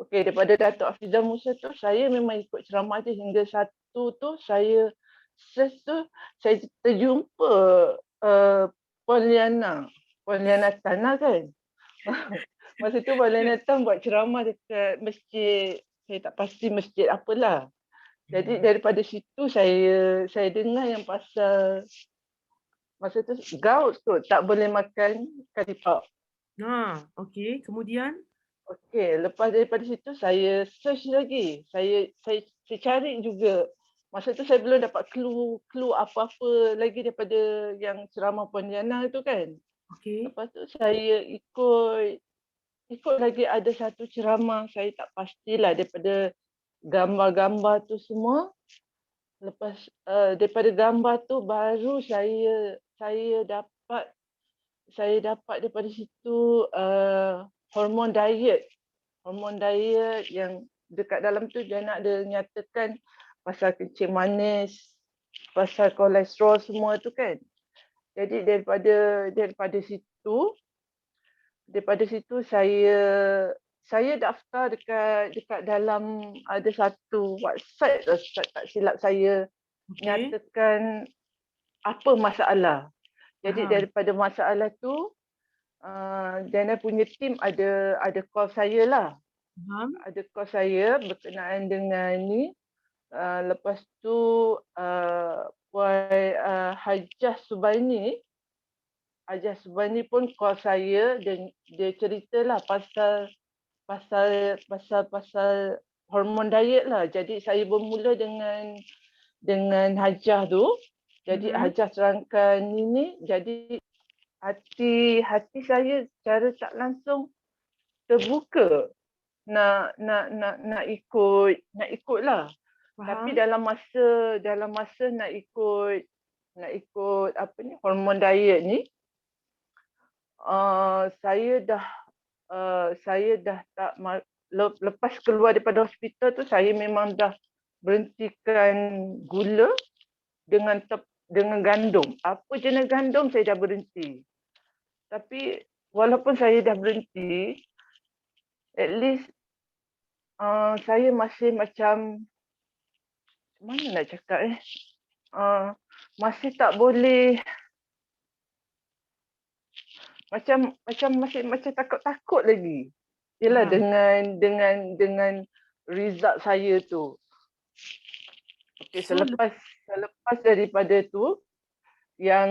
Okey, daripada Datuk Hafizah Musa tu saya memang ikut ceramah dia hingga satu tu saya terjumpa Puan Liana Tana kan. Masa tu Puan Liana Tana buat ceramah dekat masjid, saya tak pasti masjid apalah. Jadi daripada situ saya dengar yang pasal masa tu gout tu tak boleh makan kari pap. Okey, kemudian? Okey, lepas daripada situ saya search lagi. Saya cari juga. Masa tu saya belum dapat clue apa-apa lagi daripada yang ceramah Puan Liana tu kan. Okey. Lepas tu saya ikut lagi ada satu ceramah, saya tak pastilah daripada gambar-gambar tu semua. Lepas daripada gambar tu baru saya dapat daripada situ hormon diet yang dekat dalam tu dia nak ada nyatakan pasal kencing manis, pasal kolesterol semua tu kan. Jadi daripada situ saya daftar dekat dalam ada satu website tak silap saya, nyatakan apa masalah. Jadi daripada masalah tu Jana punya tim ada call saya lah. Ada call saya berkenaan dengan ni. Lepas tu Puan Hajah Subaini pun call saya dan dia ceritalah pasal hormon diet lah. Jadi saya bermula dengan Hajah tu. Jadi Hajah terangkan ini, jadi hati saya secara tak langsung terbuka nak ikut lah. Tapi dalam masa nak ikut apa ni hormon diet ni, saya dah tak lepas keluar daripada hospital tu saya memang dah berhentikan gula dengan gandum. Apa jenis gandum saya dah berhenti. Tapi walaupun saya dah berhenti, at least saya masih macam mana nak cakap masih tak boleh, macam masih takut lagi. Yalah dengan result saya tu. Okey, selepas daripada tu, yang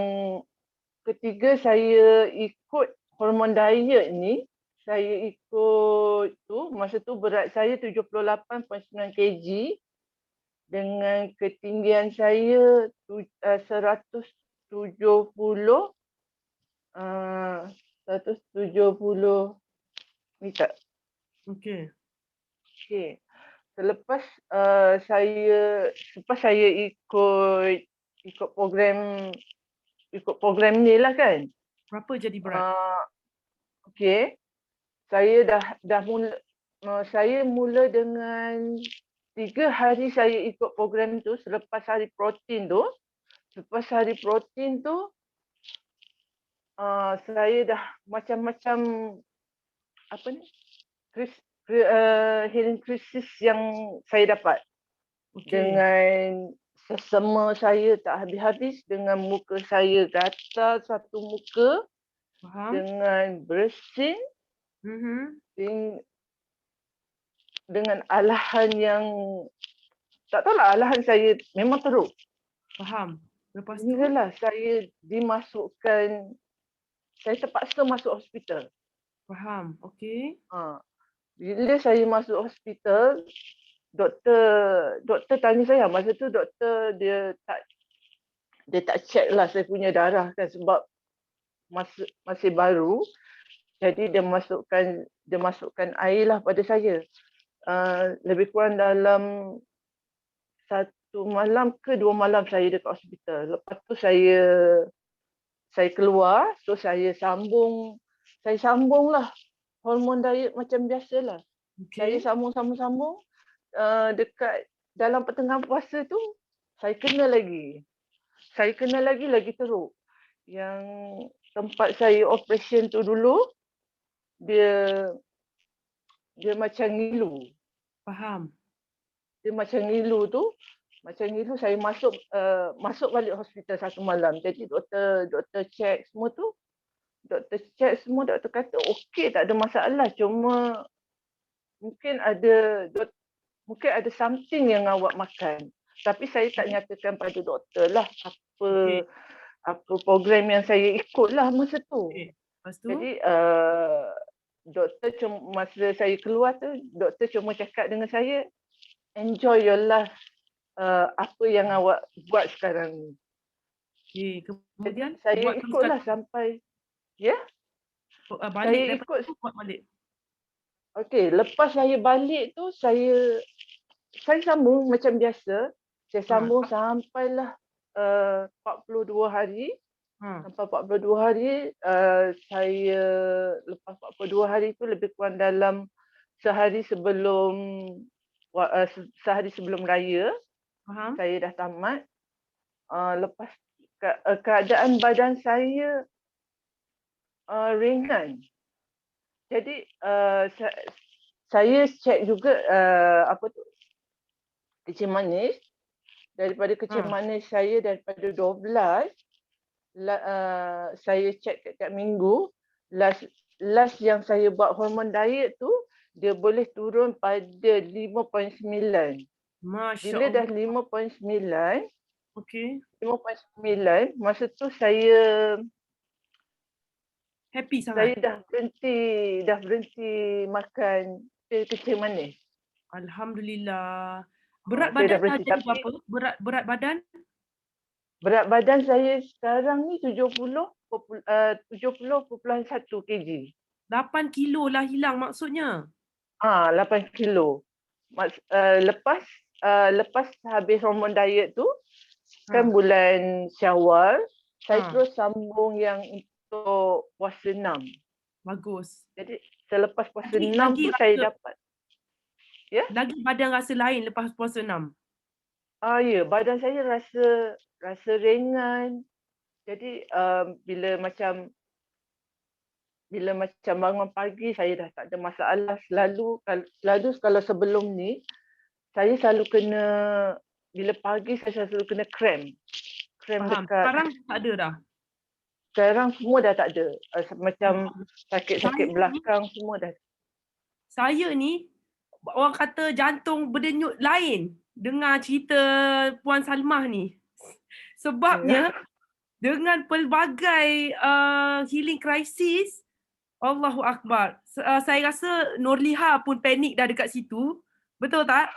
ketiga saya ikut hormon diet ni, saya ikut tu, masa tu berat saya 78.9 kg dengan ketinggian saya 170 meter. Okey. Selepas saya ikut program ni lah kan. Berapa jadi berat? Okey. Saya dah mula dengan 3 hari saya ikut program tu. Selepas hari protein tu saya dah macam apa ni? hearing krisis yang saya dapat. Dengan sesama saya tak habis-habis, dengan muka saya gatal satu muka, dengan bersin, dengan alahan yang tak tahulah, alahan saya memang teruk. Faham. Lepas tu? Hinggalah saya dimasukkan, saya terpaksa masuk hospital. Faham. Okey. Bila saya masuk hospital, doktor tanya saya, masa tu doktor dia tak check lah saya punya darah kan, sebab masih baru. Jadi dia masukkan air lah pada saya. Lebih kurang dalam 1 malam ke 2 malam saya dekat hospital. Lepas tu saya keluar, so saya sambung lah hormon diet macam biasalah. Saya sambung. Dekat dalam pertengahan puasa tu saya kena lagi lagi teruk. Yang tempat saya operation tu dulu dia macam ngilu. Faham. Dia macam ngilu tu, saya masuk balik hospital 1 malam. Jadi doktor check semua tu. Doktor kata okey, tak ada masalah, cuma mungkin ada something yang awak makan. Tapi saya tak nyatakan pada doktor lah apa program yang saya ikut lah masa tu. Lepas tu? Jadi doktor masa saya keluar tu, doktor cuma cakap dengan saya, enjoy your life, apa yang awak buat sekarang ni. Kemudian saya ikutlah sampai balik saya ikut. Buat balik. Okey, lepas saya balik tu saya sambung macam biasa. Saya sambung sampailah 42 hari. Sampai 42 hari, saya lepas 42 hari tu lebih kurang dalam sehari sebelum raya, saya dah tamat. Lepas keadaan badan saya ringan. Jadi saya cek juga kencing manis. Daripada kencing manis saya daripada 12, saya cek tiap minggu. Last yang saya buat hormon diet tu, dia boleh turun pada 5.9. Bila dah 5.9, 5.9, masa tu saya happy saya sangat. dah berhenti makan kencing manis. Alhamdulillah. Berat saya dah badan berhenti, jadi berapa? Berat badan? Berat badan saya sekarang ni 70.1 kg. 8 kilo lah hilang maksudnya. 8 kilo. Lepas habis hormon diet tu, kan bulan Syawal, saya terus sambung yang untuk puasa 6. Bagus. Jadi selepas puasa 6 tu saya dapat. Lagi badan rasa lain lepas puasa 6? Ya, badan saya rasa ringan. Jadi bila macam bangun pagi saya dah tak ada masalah. Selalu kalau sebelum ni saya selalu kena, bila pagi saya selalu kena cramp. Faham. Dekat. Sekarang tak ada dah? Sekarang semua dah tak ada. Macam sakit-sakit belakang semua dah. Saya ni orang kata jantung berdenyut lain dengar cerita Puan Salmah ni. Sebabnya dengan pelbagai healing crisis, Allahu Akbar. Saya rasa Nurliha pun panik dah dekat situ. Betul tak?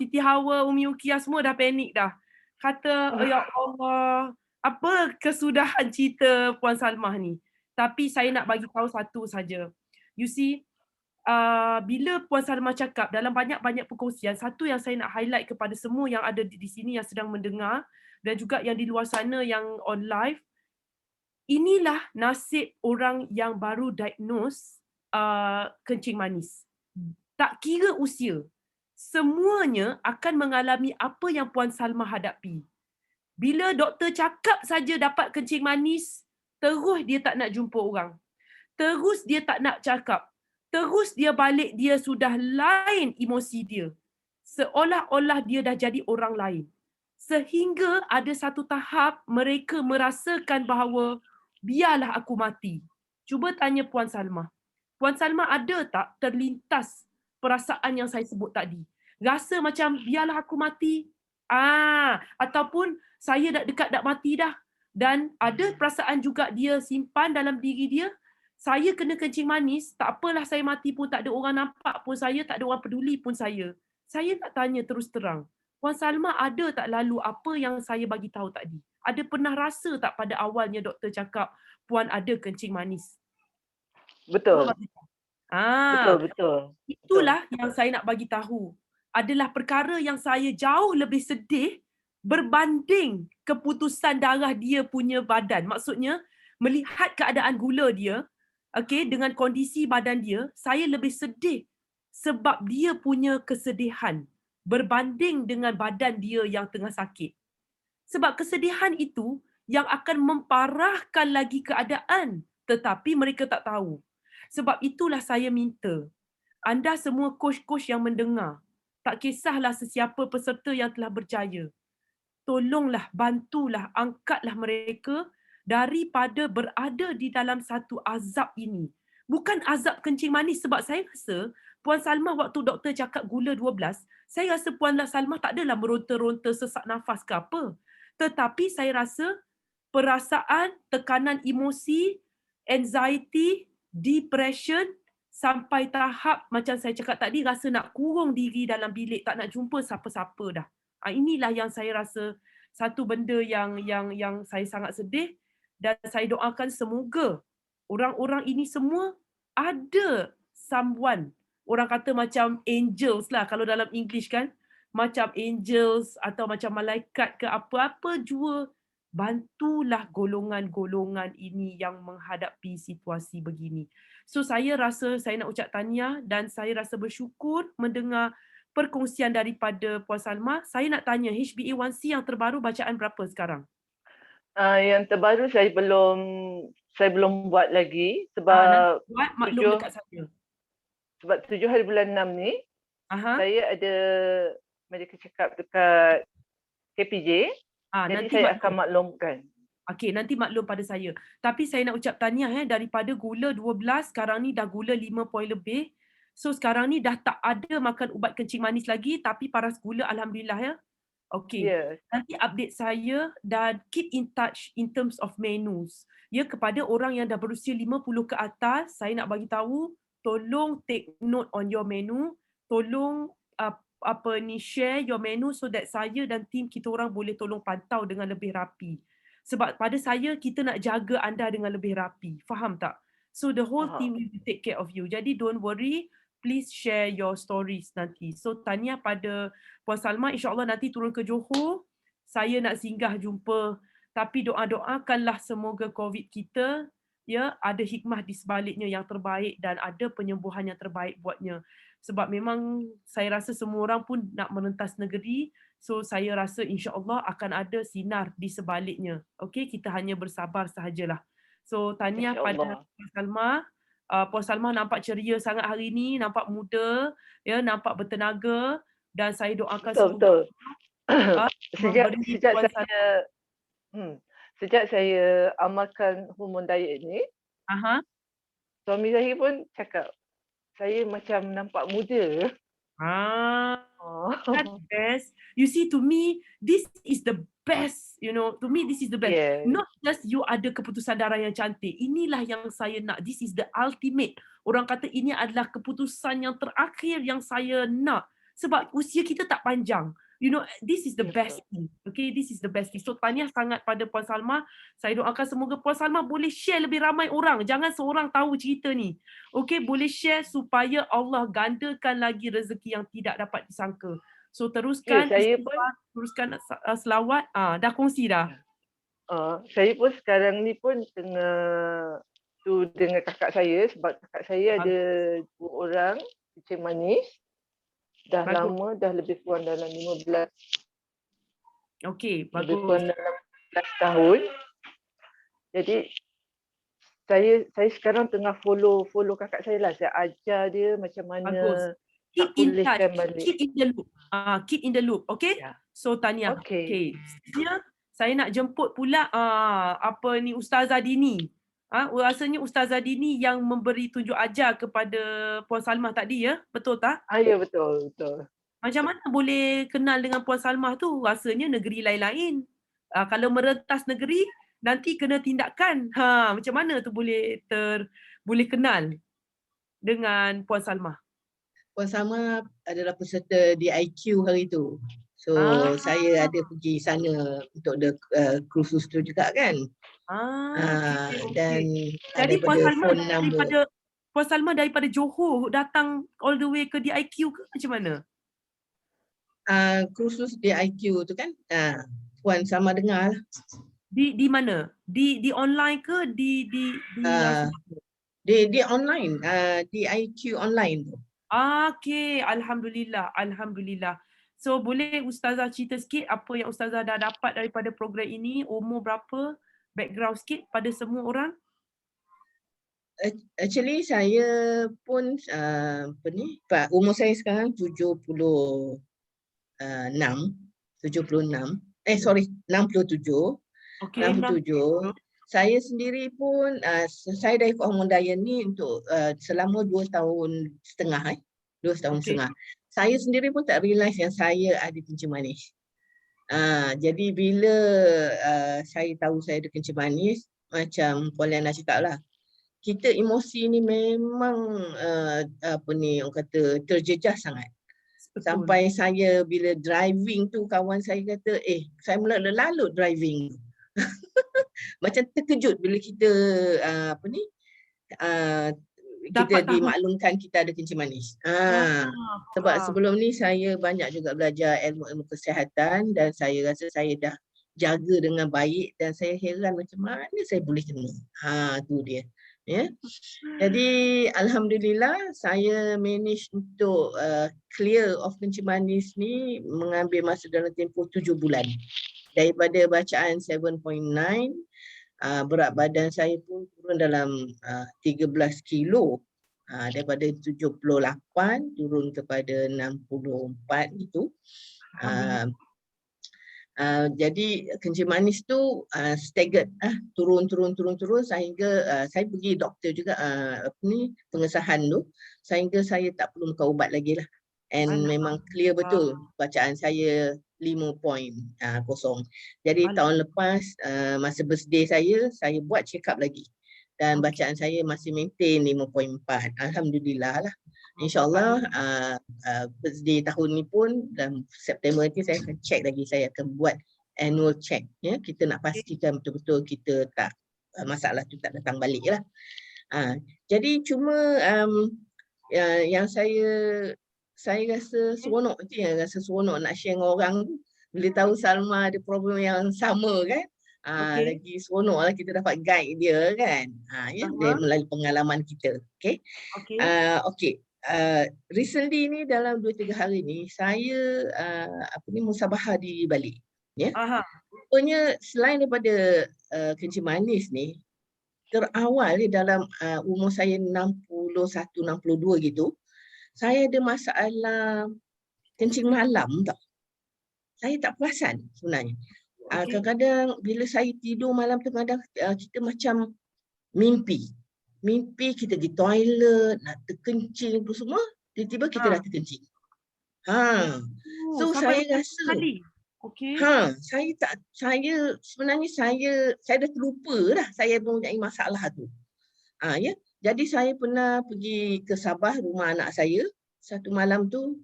Siti Hawa, Umi Ukiah semua dah panik dah. Kata, ya Allah, apa kesudahan cerita Puan Salmah ni? Tapi saya nak bagi tahu satu saja. You see, bila Puan Salmah cakap dalam banyak-banyak perkongsian, satu yang saya nak highlight kepada semua yang ada di sini yang sedang mendengar dan juga yang di luar sana yang on live, inilah nasib orang yang baru diagnose kencing manis. Tak kira usia, semuanya akan mengalami apa yang Puan Salmah hadapi. Bila doktor cakap saja dapat kencing manis, terus dia tak nak jumpa orang. Terus dia tak nak cakap. Terus dia balik, dia sudah lain emosi dia. Seolah-olah dia dah jadi orang lain. Sehingga ada satu tahap mereka merasakan bahawa biarlah aku mati. Cuba tanya Puan Salma. Puan Salma ada tak terlintas perasaan yang saya sebut tadi? Rasa macam biarlah aku mati. Ataupun saya dah dekat nak mati dah. Dan ada perasaan juga dia simpan dalam diri dia, saya kena kencing manis, tak apalah saya mati pun tak ada orang nampak pun saya, tak ada orang peduli pun saya. Saya nak tanya terus terang, Puan Salma ada tak lalu apa yang saya bagi tahu tadi? Ada pernah rasa tak pada awalnya doktor cakap Puan ada kencing manis? Betul. Betul. Itulah yang saya nak bagi tahu. Adalah perkara yang saya jauh lebih sedih berbanding keputusan darah dia punya badan. Maksudnya, melihat keadaan gula dia, dengan kondisi badan dia, saya lebih sedih sebab dia punya kesedihan berbanding dengan badan dia yang tengah sakit. Sebab kesedihan itu yang akan memparahkan lagi keadaan, tetapi mereka tak tahu. Sebab itulah saya minta, anda semua coach-coach yang mendengar, tak kisahlah sesiapa peserta yang telah berjaya, tolonglah, bantulah, angkatlah mereka daripada berada di dalam satu azab ini. Bukan azab kencing manis, sebab saya rasa Puan Salma waktu doktor cakap gula 12, saya rasa Puan Salma tak adalah meronta-ronta sesak nafas ke apa. Tetapi saya rasa perasaan, tekanan emosi, anxiety, depression, sampai tahap macam saya cakap tadi, rasa nak kurung diri dalam bilik, tak nak jumpa siapa-siapa dah. Inilah yang saya rasa satu benda yang saya sangat sedih, dan saya doakan semoga orang-orang ini semua ada someone, orang kata macam angels lah kalau dalam English kan, macam angels atau macam malaikat ke apa-apa jua, bantulah golongan-golongan ini yang menghadapi situasi begini. So saya rasa saya nak ucap tahniah dan saya rasa bersyukur mendengar perkongsian daripada Puan Salma. Saya nak tanya, HbA1c yang terbaru bacaan berapa sekarang? Yang terbaru saya belum buat lagi sebab buat maklum dekat saya. Sebab 7 hari bulan 6 ni saya ada medical check up dekat KPJ. Jadi nanti saya akan maklumkan. Okey, nanti maklum pada saya. Tapi saya nak ucap tahniah daripada gula 12 sekarang ni dah gula 5 point lebih. So sekarang ni dah tak ada makan ubat kencing manis lagi, tapi paras gula alhamdulillah ya. Okey. Yes. Nanti update saya dan keep in touch in terms of menus. Ya, kepada orang yang dah berusia 50 ke atas, saya nak bagi tahu, tolong take note on your menu. Tolong share your menu so that saya dan tim kita orang boleh tolong pantau dengan lebih rapi. Sebab pada saya, kita nak jaga anda dengan lebih rapi. Faham tak? So the whole team will take care of you. Jadi don't worry. Please share your stories nanti. So tahniah pada Puan Salma. InsyaAllah nanti turun ke Johor. Saya nak singgah jumpa. Tapi doa-doakanlah semoga COVID kita ada hikmah di sebaliknya yang terbaik dan ada penyembuhan yang terbaik buatnya. Sebab memang saya rasa semua orang pun nak merentas negeri. So saya rasa insya-Allah akan ada sinar di sebaliknya. Okey, kita hanya bersabar sahajalah. So tahniah pada Puan Salma. Puan Salma nampak ceria sangat hari ini, nampak muda, nampak bertenaga, dan saya doakan betul. Sejak saya amalkan hormon diet ni, suami saya pun cakap saya macam nampak muda. That's best. You see, to me, this is the best. To me, this is the best. Yes. Not just you ada keputusan darah yang cantik. Inilah yang saya nak. This is the ultimate. Orang kata ini adalah keputusan yang terakhir yang saya nak. Sebab usia kita tak panjang. This is the best thing. Okay, this is the best thing. So, tahniah sangat pada Puan Salma. Saya doakan semoga Puan Salma boleh share lebih ramai orang. Jangan seorang tahu cerita ni. Okay, boleh share supaya Allah gandakan lagi rezeki yang tidak dapat disangka. So, teruskan. Teruskan selawat. Dah kongsi dah. Saya pun sekarang ni pun tengah dengan kakak saya. Sebab kakak saya ada 2 orang kencing manis. Dah lama, dah lebih kurang dalam 15. Okey, bagus. Lebih kurang dalam 15 tahun. Jadi saya sekarang tengah follow kakak saya lah. Saya ajar dia macam Bagus. mana Keep nak in touch. pulihkan balik. Keep in the loop. Keep in the loop. Okay? Ya. So Tania. Okey. Okay. Seterusnya saya nak jemput pula apa ni Ustazah Dini. Rasanya Ustazah Dini yang memberi tunjuk ajar kepada Puan Salmah tadi ya. Betul tak? Ya, betul. Macam mana boleh kenal dengan Puan Salmah tu? Rasanya negeri lain-lain. Kalau merentas negeri, nanti kena tindakan. Macam mana tu boleh kenal dengan Puan Salmah? Puan Salmah adalah peserta DIQ hari tu. So saya ada pergi sana untuk kursus tu juga kan. Okay. Dan Jadi Puan daripada phone number. Salmah daripada Johor datang all the way ke DIQ ke macam mana? Kursus DIQ tu kan, Puan Salmah dengar lah. Di mana? Di online ke di Dia online, DIQ online tu. Okay, alhamdulillah. So boleh Ustazah cerita sikit apa yang Ustazah dah dapat daripada program ini, umur berapa, background sikit pada semua orang? Actually saya pun umur saya sekarang 67. Okay, 67. Saya sendiri pun saya dari Formodaya ni untuk selama 2 tahun setengah 2 tahun setengah. Saya sendiri pun tak realise yang saya ada kencing manis. Jadi bila saya tahu saya ada kencing manis, macam Puan Liana cakap lah, kita emosi ni memang orang kata terjejas sangat. Betul. Sampai saya bila driving tu kawan saya kata, saya mula lalut driving. Macam terkejut bila kita kita dimaklumkan kita ada kencing manis. Sebab sebelum ni saya banyak juga belajar ilmu-ilmu kesihatan dan saya rasa saya dah jaga dengan baik dan saya heran macam mana saya boleh kena. Tu dia. Ya. Jadi alhamdulillah saya manage untuk clear of kencing manis ni mengambil masa dalam tempoh 7 bulan. Daripada bacaan 7.9, berat badan saya pun turun dalam 13 kilo. Daripada 78 turun kepada 64 itu. Jadi kencing manis tu staggered, turun sehingga saya pergi doktor juga pengesahan tu sehingga saya tak perlu makan ubat lagi lah. And memang clear betul bacaan saya 5.0. Jadi tahun lepas masa birthday saya buat check up lagi dan bacaan saya masih maintain 5.4. Alhamdulillah lah. InsyaAllah birthday tahun ni pun dalam September ni saya akan check lagi, saya akan buat annual check. Ya, kita nak pastikan betul-betul kita tak masalah tu tak datang balik lah. Jadi cuma yang saya rasa seronok tu, rasa seronok nak share dengan orang tu bila tahu Salmah ada problem yang sama kan. Lagi seronok lah kita dapat guide dia kan. Dia melalui pengalaman kita. Okay. Recently ni dalam 2-3 hari ni saya musabahah di Bali. Ya. Rupanya selain daripada kencing manis ni, terawal dalam umur saya 61-62 gitu, saya ada masalah kencing malam tau. Saya tak perasan sebenarnya. Kadang-kadang bila saya tidur malam tu kadang kita macam mimpi kita di toilet, nak terkencing tu semua, tiba-tiba kita dah terkencing. So saya rasa saya sebenarnya saya dah terlupa dah saya mempunyai masalah tu. Ya. Jadi saya pernah pergi ke Sabah rumah anak saya, satu malam tu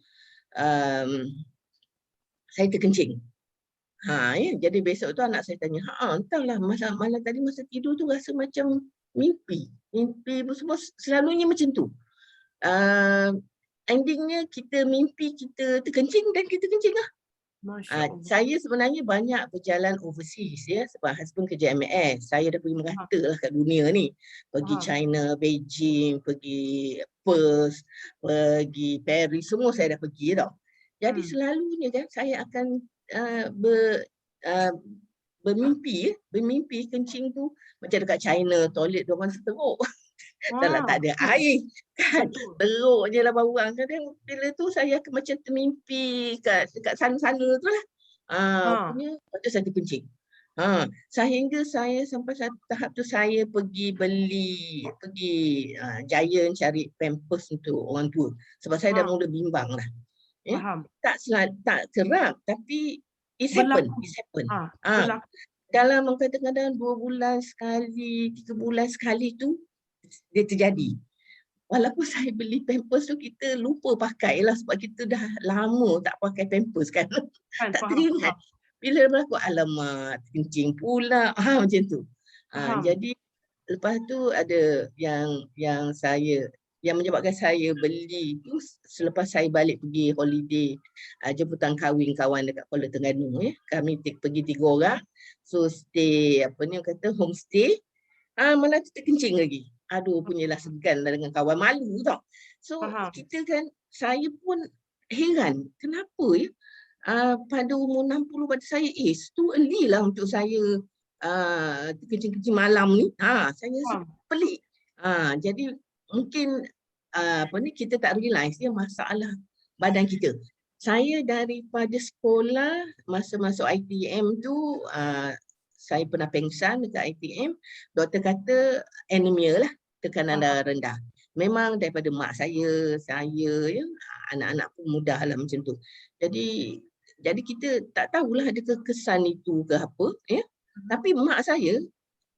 saya terkencing. Ya, jadi besok tu anak saya tanya, entahlah malam tadi masa tidur tu rasa macam mimpi semua selalunya macam tu. Endingnya kita mimpi kita terkencing dan kita kencing lah. Saya sebenarnya banyak berjalan overseas ya, sebab husband kerja MAS. Saya dah pergi merata lah kat dunia ni. Pergi China, Beijing, pergi Perth, pergi Paris, semua saya dah pergi tau. Jadi selalunya kan saya akan bermimpi kencing tu macam dekat China, toilet diorang teruk. Tak ada air kan. Betul. Teruk je lah bau orang. Kadang bila tu saya akan macam termimpi dekat sana-sana tu lah. Punya lepas tu saya terkencing. Sehingga saya sampai satu tahap tu saya pergi Giant cari pampers untuk orang tua. Sebab saya dah mula bimbang lah. Faham. Tak kerap tapi it's happen. Berlaku. Dalam kadang-kadang 2 bulan sekali, 3 bulan sekali tu dia terjadi. Walaupun saya beli pampers tu kita lupa pakai lah sebab kita dah lama tak pakai pampers kan. Tak teringat. Bila berlaku alamak kencing pula macam tu. Jadi lepas tu ada yang menyebabkan saya beli tu selepas saya balik pergi holiday jemputan kahwin kawan dekat Kuala Terengganu kami pergi 3 orang. So stay homestay. Malah terkencing lagi. Aduh punyalah segan lah dengan kawan, malu tau. So kita kan, saya pun heran kenapa pada umur 60 pada saya too early lah untuk saya kencing-kencing malam ni. Saya pelik. Jadi mungkin kita tak realise dia masalah badan kita. Saya daripada sekolah masa masuk ITM tu saya pernah pengsan dekat ITM. Doktor kata anemia lah, tekanan darah rendah. Memang daripada mak saya anak-anak pun mudah lah macam tu. Jadi kita tak tahulah ada kesan itu ke apa. Tapi mak saya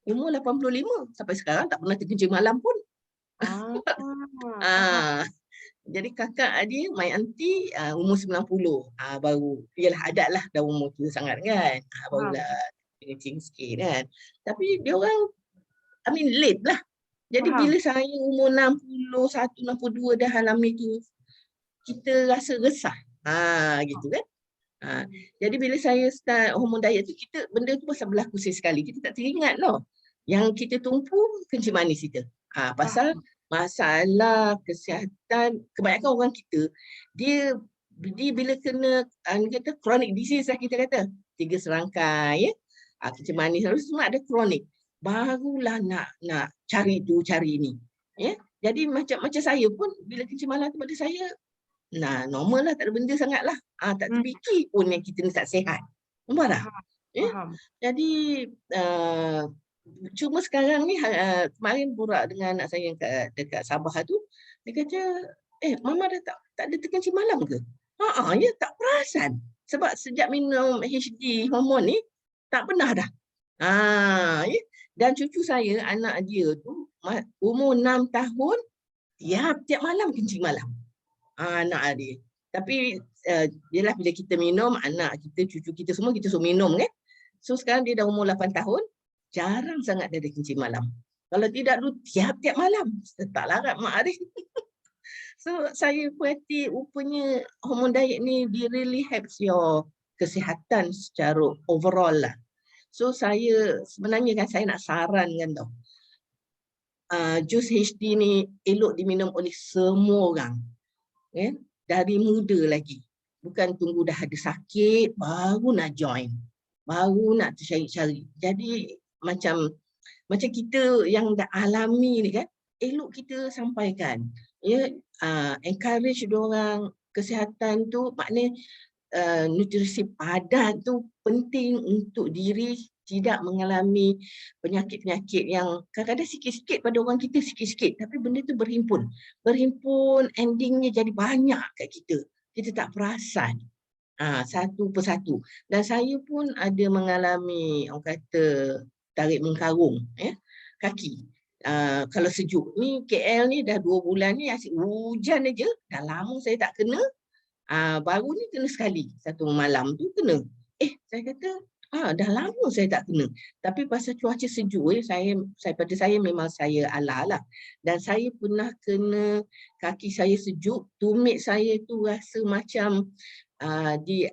umur 85 sampai sekarang tak pernah terkencing malam pun. Jadi kakak dia, my auntie umur 90 baru, yalah adat lah dah umur tua sangat kan. Barulah kencing sikit kan. Tapi dia orang late lah. Jadi bila saya umur 61, 62 dah alami tu, kita rasa resah. Gitu kan. Jadi bila saya start hormon diet tu, benda tu pasal berlaku sekali. Kita tak teringat loh. Yang kita tumpu kencing manis kita. Pasal masalah kesihatan kebanyakan orang kita, dia bila kena chronic disease lah kita kata. 3 serangkai kencing manis harus semua ada kronik. Barulah nak cari tu cari ni. Jadi macam saya pun bila kencing malam tu pada saya normal lah, tak ada benda sangat lah. Tak terfikir pun yang kita ni tak sihat. Nampak tak? Jadi cuma sekarang ni kemarin borak dengan anak saya yang dekat Sabah tu, dia kata, Mama dah tak ada terkencing malam ke? Ya tak perasan. Sebab sejak minum HD hormon ni tak pernah dah. Dan cucu saya, anak dia tu umur 6 tahun, tiap malam kencing malam. Anak dia. Tapi yelah bila kita minum, anak kita, cucu kita semua kita suruh minum kan. So sekarang dia dah umur 8 tahun, jarang sangat dia ada kencing malam. Kalau tidak dulu tiap-tiap malam. Tak larat mak dia. So saya perhati rupanya hormon diet ni dia really helps your kesihatan secara overall lah. So saya sebenarnya kan saya nak sarankan tau. Jus HD ni elok diminum oleh semua orang. Dari muda lagi. Bukan tunggu dah ada sakit baru nak join. Baru nak cari-cari. Jadi macam kita yang dah alami ni kan, elok kita sampaikan. Encourage diorang kesihatan tu, maknanya nutrisi padat tu penting untuk diri tidak mengalami penyakit-penyakit yang kadang-kadang sikit-sikit pada orang kita sikit-sikit, tapi benda tu berhimpun endingnya jadi banyak kat kita tak perasan satu persatu. Dan saya pun ada mengalami orang kata tarik mengkarung kaki. Kalau sejuk ni KL ni dah 2 bulan ni asyik hujan aja, dah lama saya tak kena. Baru ni kena sekali, satu malam tu kena. Saya kata dah lama saya tak kena. Tapi pasal cuaca sejuk pada saya memang saya ala lah. Dan saya pernah kena kaki saya sejuk, tumit saya tu rasa macam di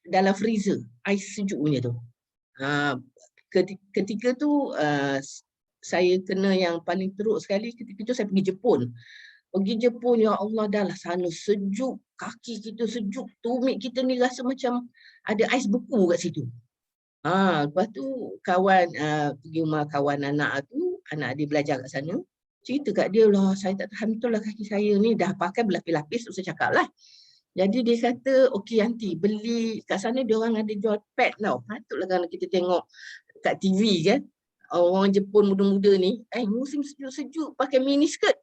dalam freezer, ais sejuk punya tu. Ketika tu saya kena yang paling teruk sekali ketika tu saya pergi Jepun. Ya Allah dah lah sana sejuk, kaki kita sejuk, tumit kita ni rasa macam ada ais beku kat situ. Lepas tu kawan pergi rumah kawan anak dia belajar kat sana. Cerita kat dia lah, saya tak tahan betul lah kaki saya ni, dah pakai berlapis-lapis, saya cakap lah. Jadi dia kata, okey aunty, beli kat sana dia orang ada jual pad tau. Patutlah kalau kita tengok kat TV kan, orang Jepun muda-muda ni, musim sejuk-sejuk pakai mini skirt.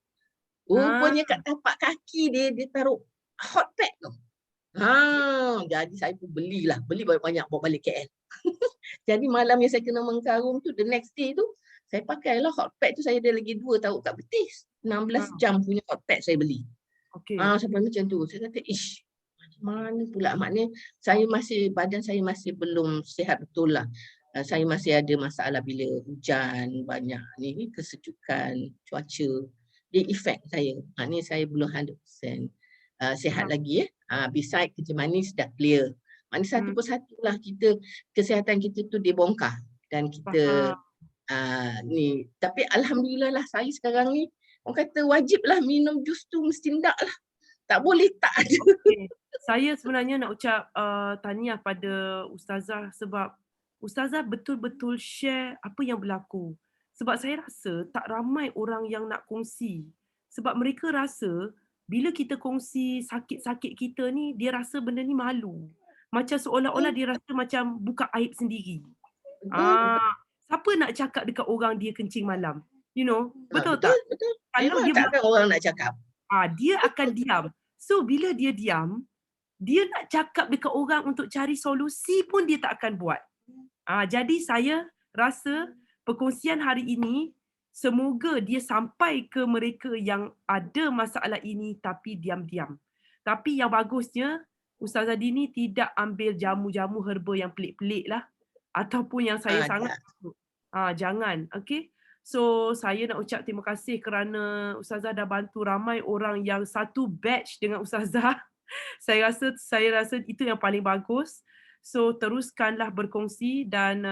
Rupanya kat tapak kaki dia taruh hot pad tu. Jadi saya pun beli banyak-banyak bawa balik KL. Jadi malam yang saya kena mengkarung tu, the next day tu, saya pakailah hot pad tu, saya ada lagi 2 taruh kat betis. 16 jam punya hot pad saya beli. Okey. Sampai macam tu. Saya kata, macam mana pula, maknanya badan saya masih belum sihat betul lah. Saya masih ada masalah bila hujan banyak ni, kesejukan, cuaca. Dia efek saya. Maknanya saya belum 100% sihat lagi. Beside kerja manis dah clear. Maknanya satu persatu lah kesihatan kita tu dibongkar. Dan kita ni. Tapi Alhamdulillah lah saya sekarang ni, orang kata wajib lah minum jus tu, mesti ndak lah. Tak boleh tak ada. Okay. Saya sebenarnya nak ucap tahniah pada Ustazah sebab Ustazah betul-betul share apa yang berlaku. Sebab saya rasa tak ramai orang yang nak kongsi. Sebab mereka rasa bila kita kongsi sakit-sakit kita ni, dia rasa benda ni malu. Macam seolah-olah dia rasa macam buka aib sendiri. Siapa nak cakap dekat orang dia kencing malam? You know, betul tak? Betul. Kalau dia tak ada orang nak cakap. Dia akan diam. So bila dia diam, dia nak cakap dekat orang untuk cari solusi pun dia tak akan buat. Jadi saya rasa perkongsian hari ini semoga dia sampai ke mereka yang ada masalah ini tapi diam-diam. Tapi yang bagusnya Ustazah Dini tidak ambil jamu-jamu herba yang pelik-pelik lah. Ataupun yang saya sangat jangan. Okay? So saya nak ucap terima kasih kerana Ustazah dah bantu ramai orang yang satu batch dengan Ustazah. Saya rasa itu yang paling bagus. So teruskanlah berkongsi dan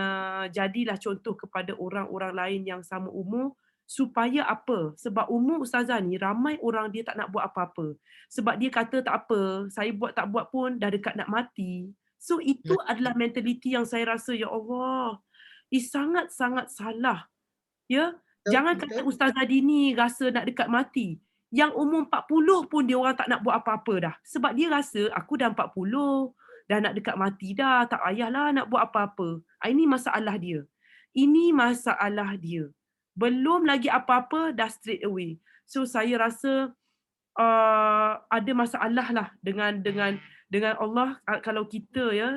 jadilah contoh kepada orang-orang lain yang sama umur. Supaya apa? Sebab umur Ustazah ni ramai orang dia tak nak buat apa-apa. Sebab dia kata tak apa, saya buat tak buat pun dah dekat nak mati. So itu adalah mentaliti yang saya rasa, ya Allah, sangat-sangat salah. Ya, jangan kata Ustazah Dini rasa nak dekat mati. Yang umur 40 pun dia orang tak nak buat apa-apa dah. Sebab dia rasa aku dah 40, dah nak dekat mati dah, tak payahlah nak buat apa-apa. Ini masalah dia. Ini masalah dia. Belum lagi apa-apa dah straight away. So saya rasa ada masalah lah dengan Allah kalau kita ya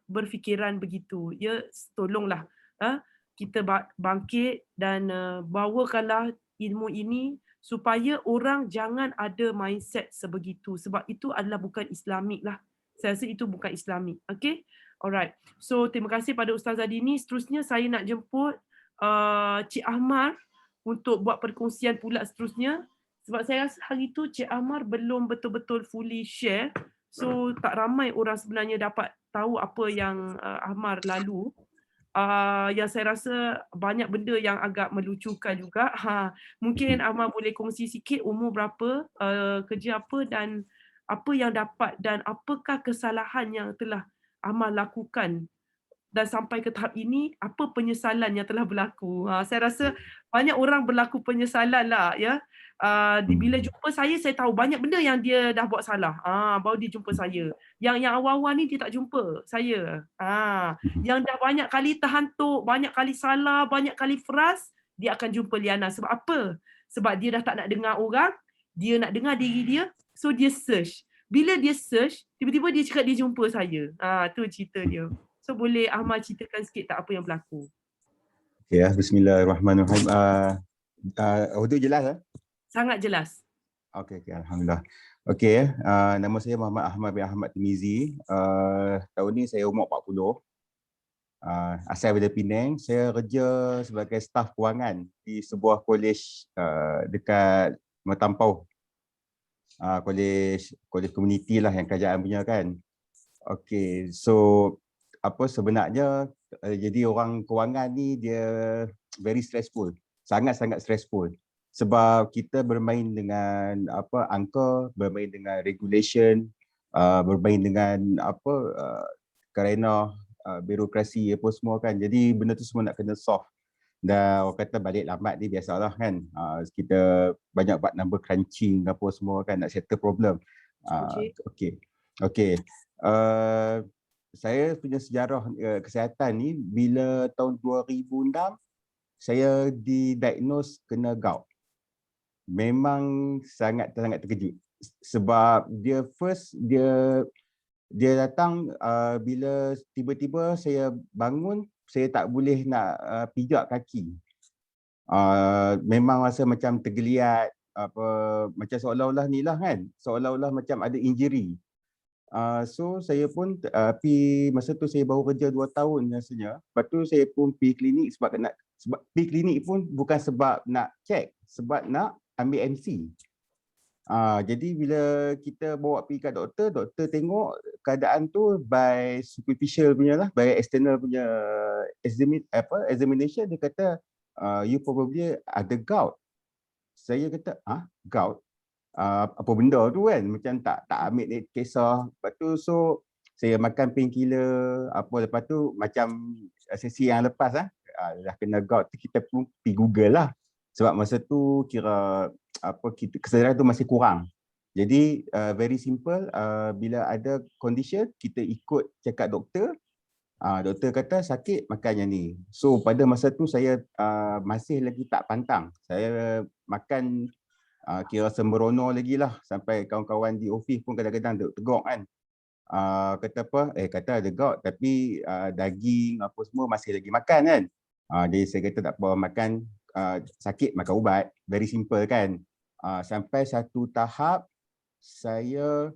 berfikiran begitu. Ya, tolonglah kita bangkit dan bawakanlah ilmu ini supaya orang jangan ada mindset sebegitu. Sebab itu adalah bukan Islamik lah. Saya rasa itu bukan Islamik. Okay? Alright. So terima kasih pada Ustazah Dini. Seterusnya saya nak jemput Cik Ahmar untuk buat perkongsian pula seterusnya. Sebab saya rasa hari tu Cik Ahmar belum betul-betul fully share. So tak ramai orang sebenarnya dapat tahu apa yang Ahmar lalu. Yang saya rasa banyak benda yang agak melucukan juga. Mungkin Ahmad boleh kongsi sikit umur berapa, kerja apa dan apa yang dapat dan apakah kesalahan yang telah Ahmad lakukan dan sampai ke tahap ini, apa penyesalan yang telah berlaku. Saya rasa banyak orang berlaku penyesalan lah ya. Bila jumpa saya tahu banyak benda yang dia dah buat salah. Baru dia jumpa saya. Yang awal-awal ni dia tak jumpa saya. Yang dah banyak kali terhantuk, banyak kali salah, banyak kali frust, dia akan jumpa Liana. Sebab apa? Sebab dia dah tak nak dengar orang, dia nak dengar diri dia, so dia search. Bila dia search, tiba-tiba dia cakap dia jumpa saya. Tu cerita dia. So boleh Ahmad ceritakan sikit tak apa yang berlaku? Okay, bismillahirrahmanirrahim. Audio jelas? Sangat jelas. Okay, alhamdulillah. Okay, nama saya Muhammad Ahmad bin Ahmad Timizi. Tahun ni saya umur 40. Asal dari Penang. Saya kerja sebagai staf kewangan di sebuah kolej dekat Matampau. Kolej komuniti lah yang kerajaan punya kan. Okay, so sebenarnya jadi orang kewangan ni dia very stressful, sangat-sangat stressful sebab kita bermain dengan angka, bermain dengan regulation, bermain dengan kerana birokrasi apa semua kan. Jadi benda tu semua nak kena solve. Dan orang kata balik lambat ni biasalah kan. Kita banyak buat number crunching apa semua kan, nak settle problem. Okey. Saya punya sejarah kesihatan ni bila tahun 2006 saya didiagnose kena gout. Memang sangat terkejut sebab dia datang bila tiba-tiba saya bangun, saya tak boleh nak pijak kaki. Memang rasa macam tergeliat, macam seolah-olah ni lah kan, seolah-olah macam ada injury. So saya pun masa tu saya baru kerja 2 tahun rasanya. Lepas tu saya pun pergi klinik sebab pergi klinik pun bukan sebab nak check, sebab nak ambil MC. Jadi bila kita bawa pergi kat doktor tengok keadaan tu by superficial punya lah, by external punya examination, dia kata you probably ada gout. Saya kata, gout? Apa benda tu kan, macam tak ambil kisah. Lepas tu so saya makan painkiller lepas tu macam sesi yang lepas dah kena gout, kita pun pergi Google lah. Sebab masa tu kira kesedaran tu masih kurang. Jadi very simple, bila ada condition kita ikut cakap doktor. Doktor kata sakit makan yang ni. So pada masa tu saya masih lagi tak pantang. Saya makan kira sembrono lagi lah, sampai kawan-kawan di office pun kadang-kadang tegur kan. Kata ada gout tapi daging apa semua masih lagi makan kan. Jadi saya kata tak apa, makan sakit makan ubat, very simple kan. Sampai satu tahap saya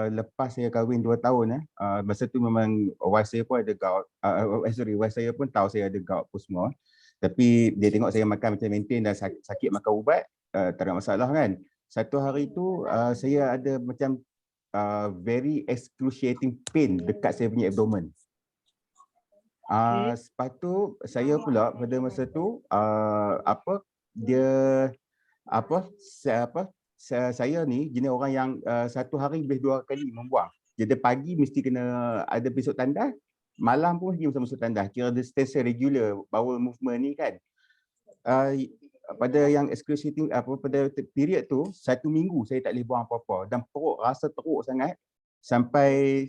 lepas saya kahwin 2 tahun masa tu memang wife saya pun ada gout, wife saya pun tahu saya ada gout apa semua. Tapi dia tengok saya makan macam maintain dan sakit makan ubat, tak ada masalah kan. Satu hari tu saya ada macam very excruciating pain dekat saya punya abdomen. Lepas tu saya pula pada masa tu saya ni jenis orang yang satu hari lebih 2 kali membuang. Jadi pagi mesti kena ada besok tandas, malam pun pergi masuk tandas. Kira the stage regular bowel movement ni kan. Pada yang excruciating pada period tu 1 minggu saya tak boleh buang apa-apa dan perut rasa teruk sangat sampai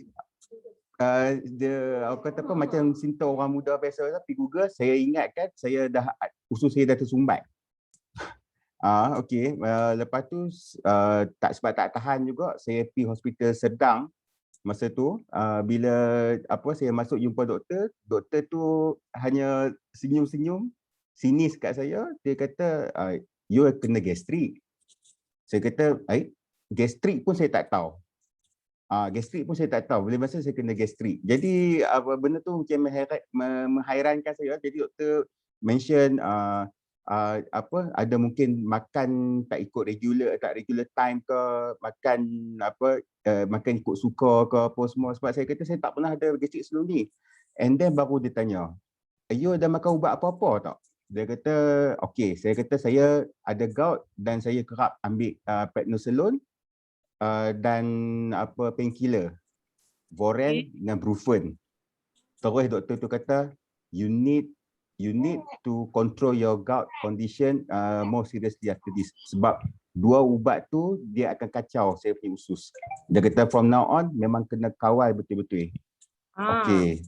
macam simptom orang muda biasa lah, pergi Google, saya ingatkan usus saya dah tersumbat. Okey, lepas tu sebab tak tahan juga saya pergi hospital Sedang. Masa tu bila saya masuk jumpa doktor tu hanya senyum-senyum, sinis kat saya. Dia kata you kena gastrik. Saya kata gastrik pun saya tak tahu. Boleh masa saya kena gastrik. Jadi benda tu macam menghairankan saya. Jadi doktor mention ada mungkin makan tak ikut regular time ke, makan ikut suka ke apa semua. Sebab saya kata saya tak pernah ada gastrik sebelum ni. And then baru dia tanya, you ada makan ubat apa-apa tak? Dia kata, okey. Saya kata saya ada gout dan saya kerap ambil prednisolone dan painkiller, Voren dengan Brufen. Terus doktor tu kata, you need to control your gout condition more seriously after this. Sebab 2 ubat tu dia akan kacau saya punya usus. Dia kata from now on memang kena kawal betul-betul. Okey.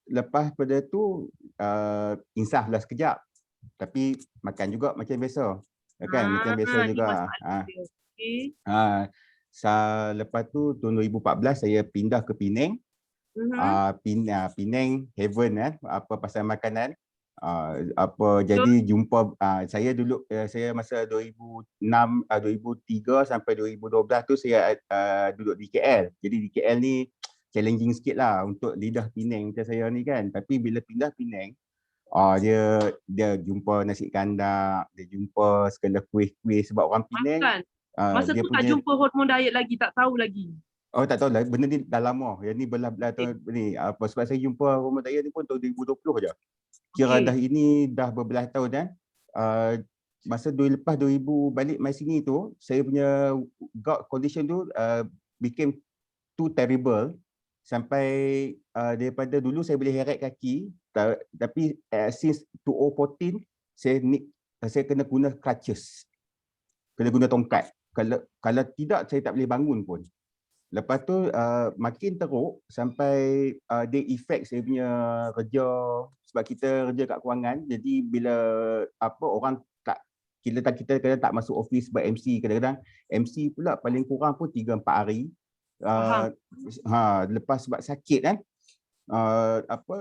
Lepas pada tu insaflah sekejap. Tapi makan juga macam biasa. Kan macam biasa juga. Lepas tu tahun 2014 saya pindah ke Penang. Penang heaven pasal makanan. Jadi jumpa saya dulu saya masa 2003 sampai 2012 tu saya duduk di KL. Jadi di KL ni challenging sikit lah untuk lidah Penang macam saya ni kan. Tapi bila pindah Penang, dia jumpa nasi kandak, dia jumpa segala kuih-kuih sebab orang Penang. Masa tu tak jumpa hormon diet lagi, tak tahu lagi. Tak tahu lah, benda ni dah lama. Yang ni belah-belah tahun ni. Sebab saya jumpa hormon diet ni pun tahun 2020 je. Kira dah berbelah tahun kan. Masa lepas 2000 balik mai sini tu, saya punya gout condition tu became too terrible sampai daripada dulu saya boleh heret kaki, tapi since 2014 saya kena guna crutches, kena guna tongkat. Kalau tidak saya tak boleh bangun pun. Lepas tu makin teruk sampai dia effect saya punya kerja, sebab kita kerja kat kewangan. Jadi bila orang kita kadang tak masuk office sebab MC, kadang-kadang MC pula paling kurang pun 3-4 hari. Lepas sebab sakit kan.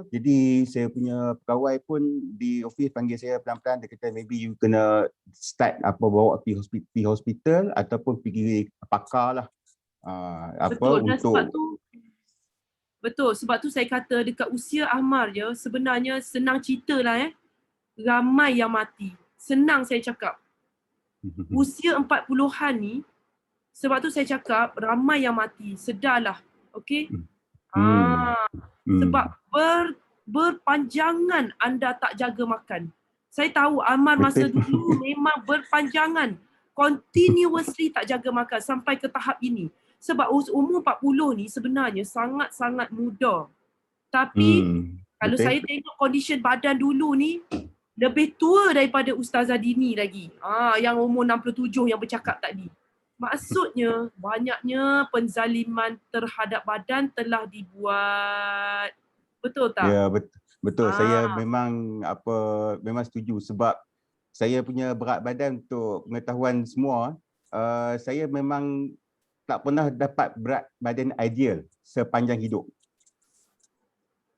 Jadi saya punya pegawai pun di office panggil saya pelan-pelan, dia kata maybe you kena start bawa pergi hospital ataupun pergi pakar lah. Betul, dan sebab tu saya kata dekat usia Ahmar je sebenarnya senang cerita lah ramai yang mati. Senang saya cakap. Usia 40-an ni, sebab tu saya cakap ramai yang mati. Sedarlah. Okey? Sebab berpanjangan anda tak jaga makan. Saya tahu Ahmar masa dulu memang berpanjangan. Continuously tak jaga makan sampai ke tahap ini. Sebab umur 40 ni sebenarnya sangat-sangat muda. Tapi kalau saya tengok condition badan dulu ni, lebih tua daripada Ustazah Dini lagi. Yang umur 67 yang bercakap tadi. Maksudnya banyaknya penzaliman terhadap badan telah dibuat. Betul tak? Ya, betul. Saya memang setuju sebab saya punya berat badan, untuk pengetahuan semua, saya memang tak pernah dapat berat badan ideal sepanjang hidup.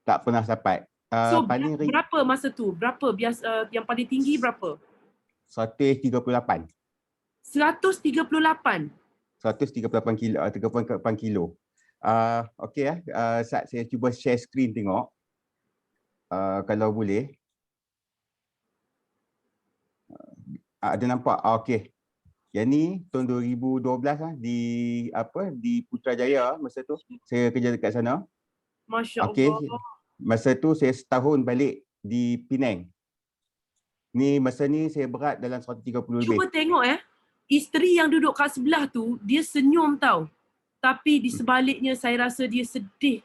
Tak pernah dapat. So berapa masa tu? Berapa biasa yang paling tinggi berapa? 138. 138. 138 kilo, 38 kilo. Okey saya cuba share screen tengok. Kalau boleh. Ada nampak? Okey. Yang ni tahun 2012 di Putrajaya masa tu. Saya kerja dekat sana. Masya-Allah. Okey. Masa tu saya setahun balik di Penang. Ni masa ni saya berat dalam 130 lebih. Cuba tengok isteri yang duduk kat sebelah tu, dia senyum tau. Tapi di sebaliknya saya rasa dia sedih.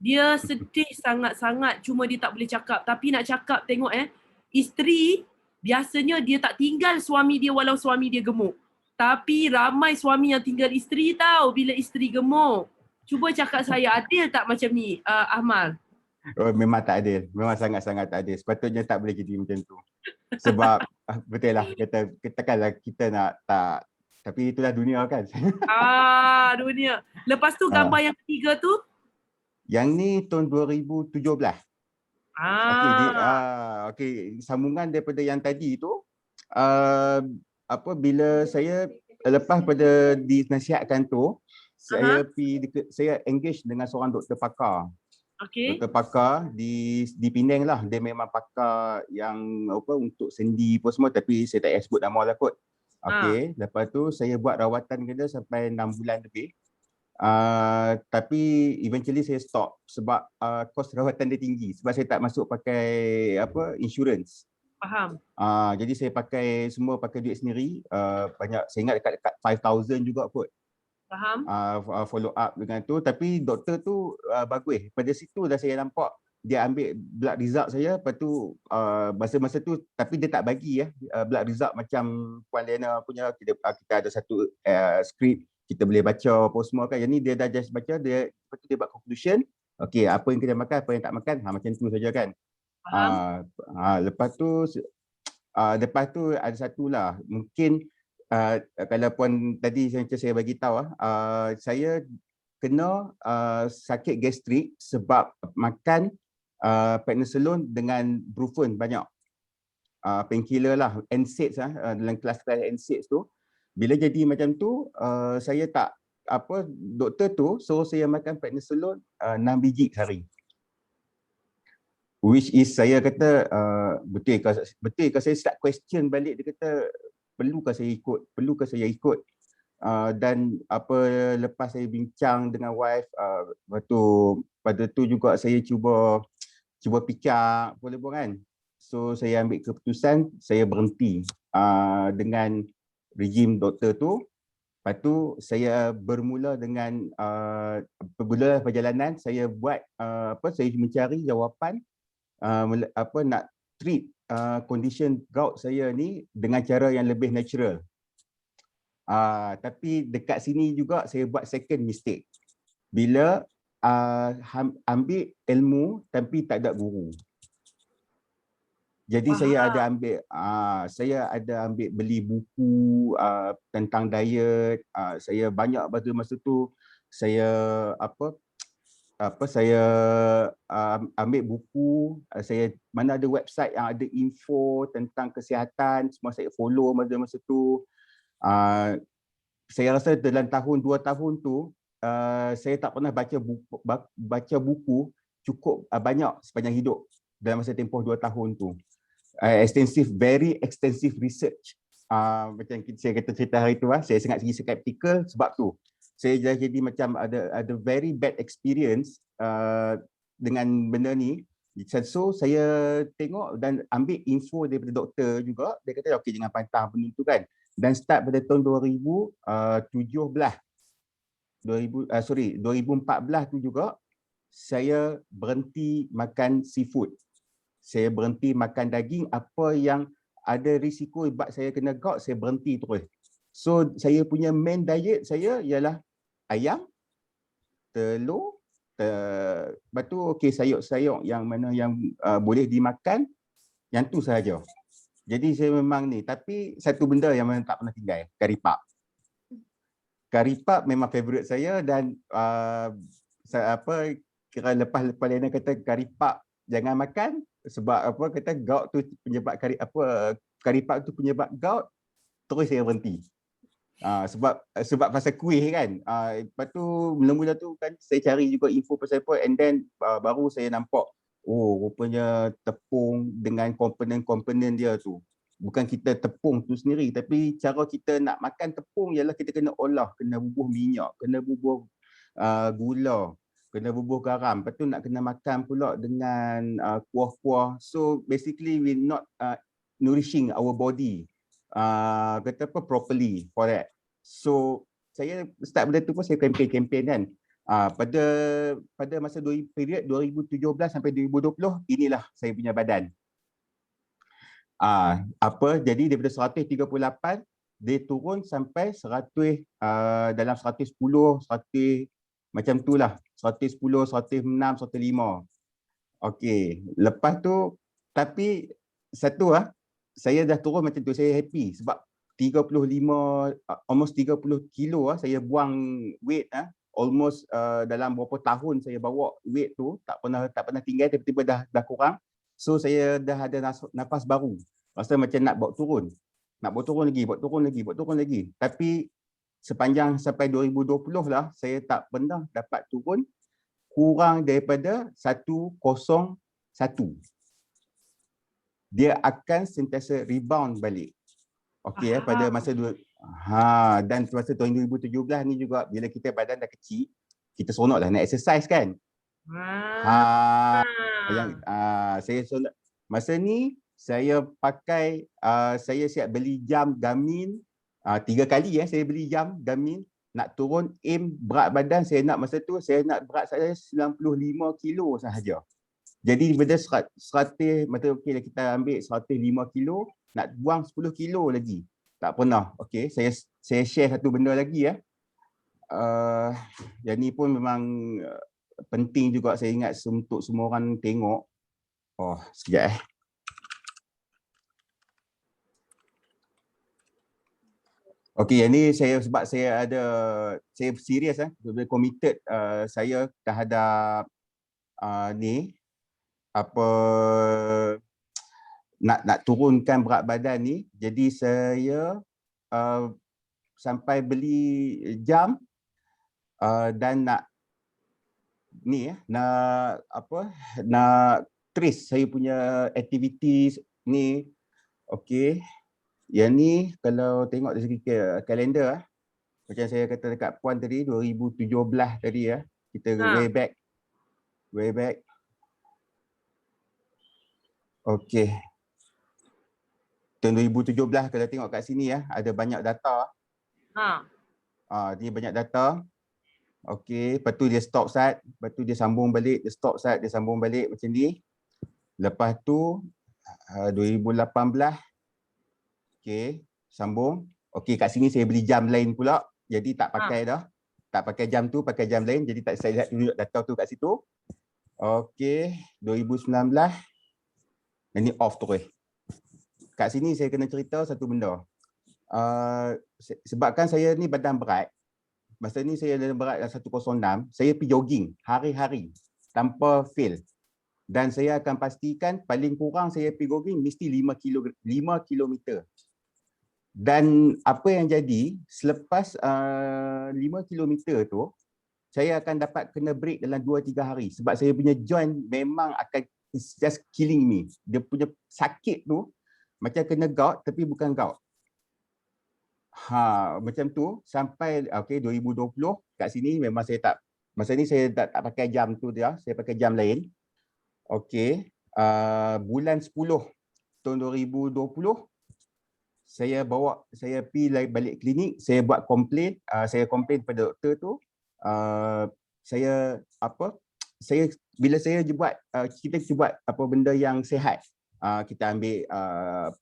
Dia sedih sangat-sangat, cuma dia tak boleh cakap. Tapi nak cakap tengok isteri biasanya dia tak tinggal suami dia walau suami dia gemuk. Tapi ramai suami yang tinggal isteri tau bila isteri gemuk. Cuba cakap saya adil tak macam ni Ahmar? Oh, memang tak adil. Memang sangat-sangat tak adil. Sepatutnya tak boleh jadi macam tu. Sebab betul lah, katakanlah kita nak tak, tapi itulah dunia kan. Dunia. Lepas tu gambar yang ketiga tu? Yang ni tahun 2017. Okey, sambungan daripada yang tadi tu, bila saya lepas pada dinasihatkan tu, saya engage dengan seorang doktor pakar. Doktor pakar di Penang lah. Dia memang pakar yang untuk sendi pun semua, tapi saya tak sebut nama lah kot. Okey, lepas tu saya buat rawatan dia sampai 6 bulan lebih. Tapi eventually saya stop sebab kos rawatan dia tinggi, sebab saya tak masuk pakai insurance. Faham. Jadi saya pakai duit sendiri. Banyak, saya ingat dekat 5,000 juga kot. Faham. Follow up dengan tu, tapi doktor tu bagus. Pada situ dah saya nampak dia ambil blood result saya. Lepas tu masa-masa tu, tapi dia tak bagi blood result macam Puan Lena punya. Kita ada satu skrip, kita boleh baca apa semua kan. Yang ni dia dah just baca, lepas tu dia buat conclusion. Okey, apa yang kita makan, apa yang tak makan, macam tu saja kan. Lepas tu ada satu lah, mungkin kalau Puan tadi saya bagi tahu, saya kena sakit gastrik sebab makan prednisolone dengan brufen banyak. Painkiller lah, NSAIDs dalam kelas NSAIDs tu. Bila jadi macam tu, saya tak doktor tu suruh saya makan prednisolone 6 biji sehari. Which is saya kata betul ke saya start question balik. Dia kata perlukah saya ikut, dan lepas saya bincang dengan wife, pada tu juga saya cuba fikir boleh kan. So saya ambil keputusan saya berhenti dengan regime doktor tu. Lepas tu saya bermula dengan bermula perjalanan, saya buat saya mencari jawapan nak treat condition gout saya ni dengan cara yang lebih natural. Tapi dekat sini juga saya buat second mistake. Bila ambil ilmu tapi tak ada guru. Jadi saya ada ambil beli buku tentang diet. Saya banyak masa tu saya saya ambil buku, saya mana ada website yang ada info tentang kesihatan, semua saya follow masa tu. Saya rasa dalam tahun 2 tahun tu saya tak pernah baca buku cukup banyak sepanjang hidup dalam masa tempoh 2 tahun tu. Very extensive research. Macam saya kata cerita hari tu, saya sangat skeptical sebab tu. Saya jadi macam ada very bad experience dengan benda ni. So saya tengok dan ambil info daripada doktor juga. Dia kata okey, jangan pantang benda tu kan. Dan start pada tahun 2014 tu juga saya berhenti makan seafood. Saya berhenti makan daging. Apa yang ada risiko sebab saya kena gout, saya berhenti terus. So saya punya main diet saya ialah ayam, telur, lepas tu sayur-sayur yang mana yang boleh dimakan, yang tu sahaja. Jadi saya memang ni, tapi satu benda yang memang tak pernah tinggal, kari pap. Kari pap memang favourite saya dan kira lepas Lena kata kari pap jangan makan sebab kata gout tu penyebab kari pap tu penyebab gout, terus saya berhenti. Sebab pasal kuih kan. Lepas tu mula-mula tu kan saya cari juga info pasal apa, and then baru saya nampak rupanya tepung dengan komponen-komponen dia tu. Bukan kita tepung tu sendiri, tapi cara kita nak makan tepung ialah kita kena olah, kena bubuh minyak, kena bubuh gula, kena bubuh garam. Lepas tu nak kena makan pula dengan kuah-kuah. So basically we not nourishing our body properly for that. So saya start benda tu pun saya campaign kan. Pada masa period 2017 sampai 2020 inilah saya punya badan. Jadi daripada 138 dia turun sampai 100 dalam 110, 100 macam tu lah. 110, 106, 105. Okey, lepas tu tapi satu saya dah turun macam tu, saya happy sebab almost 30 kilo saya buang weight almost dalam berapa tahun saya bawa weight tu tak pernah tinggal, tiba-tiba dah kurang. So saya dah ada nafas baru. Rasa macam nak buat turun lagi. Tapi sepanjang sampai 2020 lah saya tak pernah dapat turun kurang daripada 101. Dia akan sentiasa rebound balik. Okey pada masa dan masa tahun 2017 ni juga bila kita badan dah kecil, kita seronok lah nak exercise kan. Saya seronok. Masa ni saya pakai saya siap beli jam Garmin 3 kali saya beli jam Garmin nak turun aim berat badan saya nak masa tu saya nak berat saya 95 kilo sahaja. Jadi benda 100 mata okey kita ambil 105 kilo nak buang 10 kilo lagi. Tak pernah. Okey, saya share satu benda lagi yang ni pun memang penting juga saya ingat untuk semua orang tengok. Sekejap Okey, yang ni sebab saya serius committed saya terhadap ni nak turunkan berat badan ni. Jadi saya sampai beli jam dan nak trace saya punya activities ni. Okey. Yang ni kalau tengok dari segi kalender macam saya kata dekat puan tadi 2017 tadi kita way back. Okey. Tahun 2017 kalau tengok kat sini ada banyak data. Dia banyak data. Okey, lepas tu dia stop start, lepas tu dia sambung balik, dia stop start, dia sambung balik macam ni. Lepas tu 2018. Okey, sambung. Okey, kat sini saya beli jam lain pula. Jadi tak pakai dah. Tak pakai jam tu, pakai jam lain. Jadi tak saya tunjuk data tu kat situ. Okey, 2019. Ini off terus. Kat sini saya kena cerita satu benda. Sebabkan saya ni badan berat. Masa ni saya badan berat 106. Saya pergi jogging hari-hari tanpa fail. Dan saya akan pastikan paling kurang saya pergi jogging mesti 5 kilometer. Dan apa yang jadi selepas 5 kilometer tu, saya akan dapat kena break dalam 2-3 hari. Sebab saya punya joint memang akan, it's just killing me. Dia punya sakit tu macam kena gout tapi bukan gout. Macam tu sampai 2020 kat sini memang saya tak, masa ni saya tak pakai jam tu dia, saya pakai jam lain. Okey, bulan 10 tahun 2020 saya pergi balik klinik, saya buat komplain, saya komplain pada doktor tu. Bila saya buat kita buat apa benda yang sihat. Kita ambil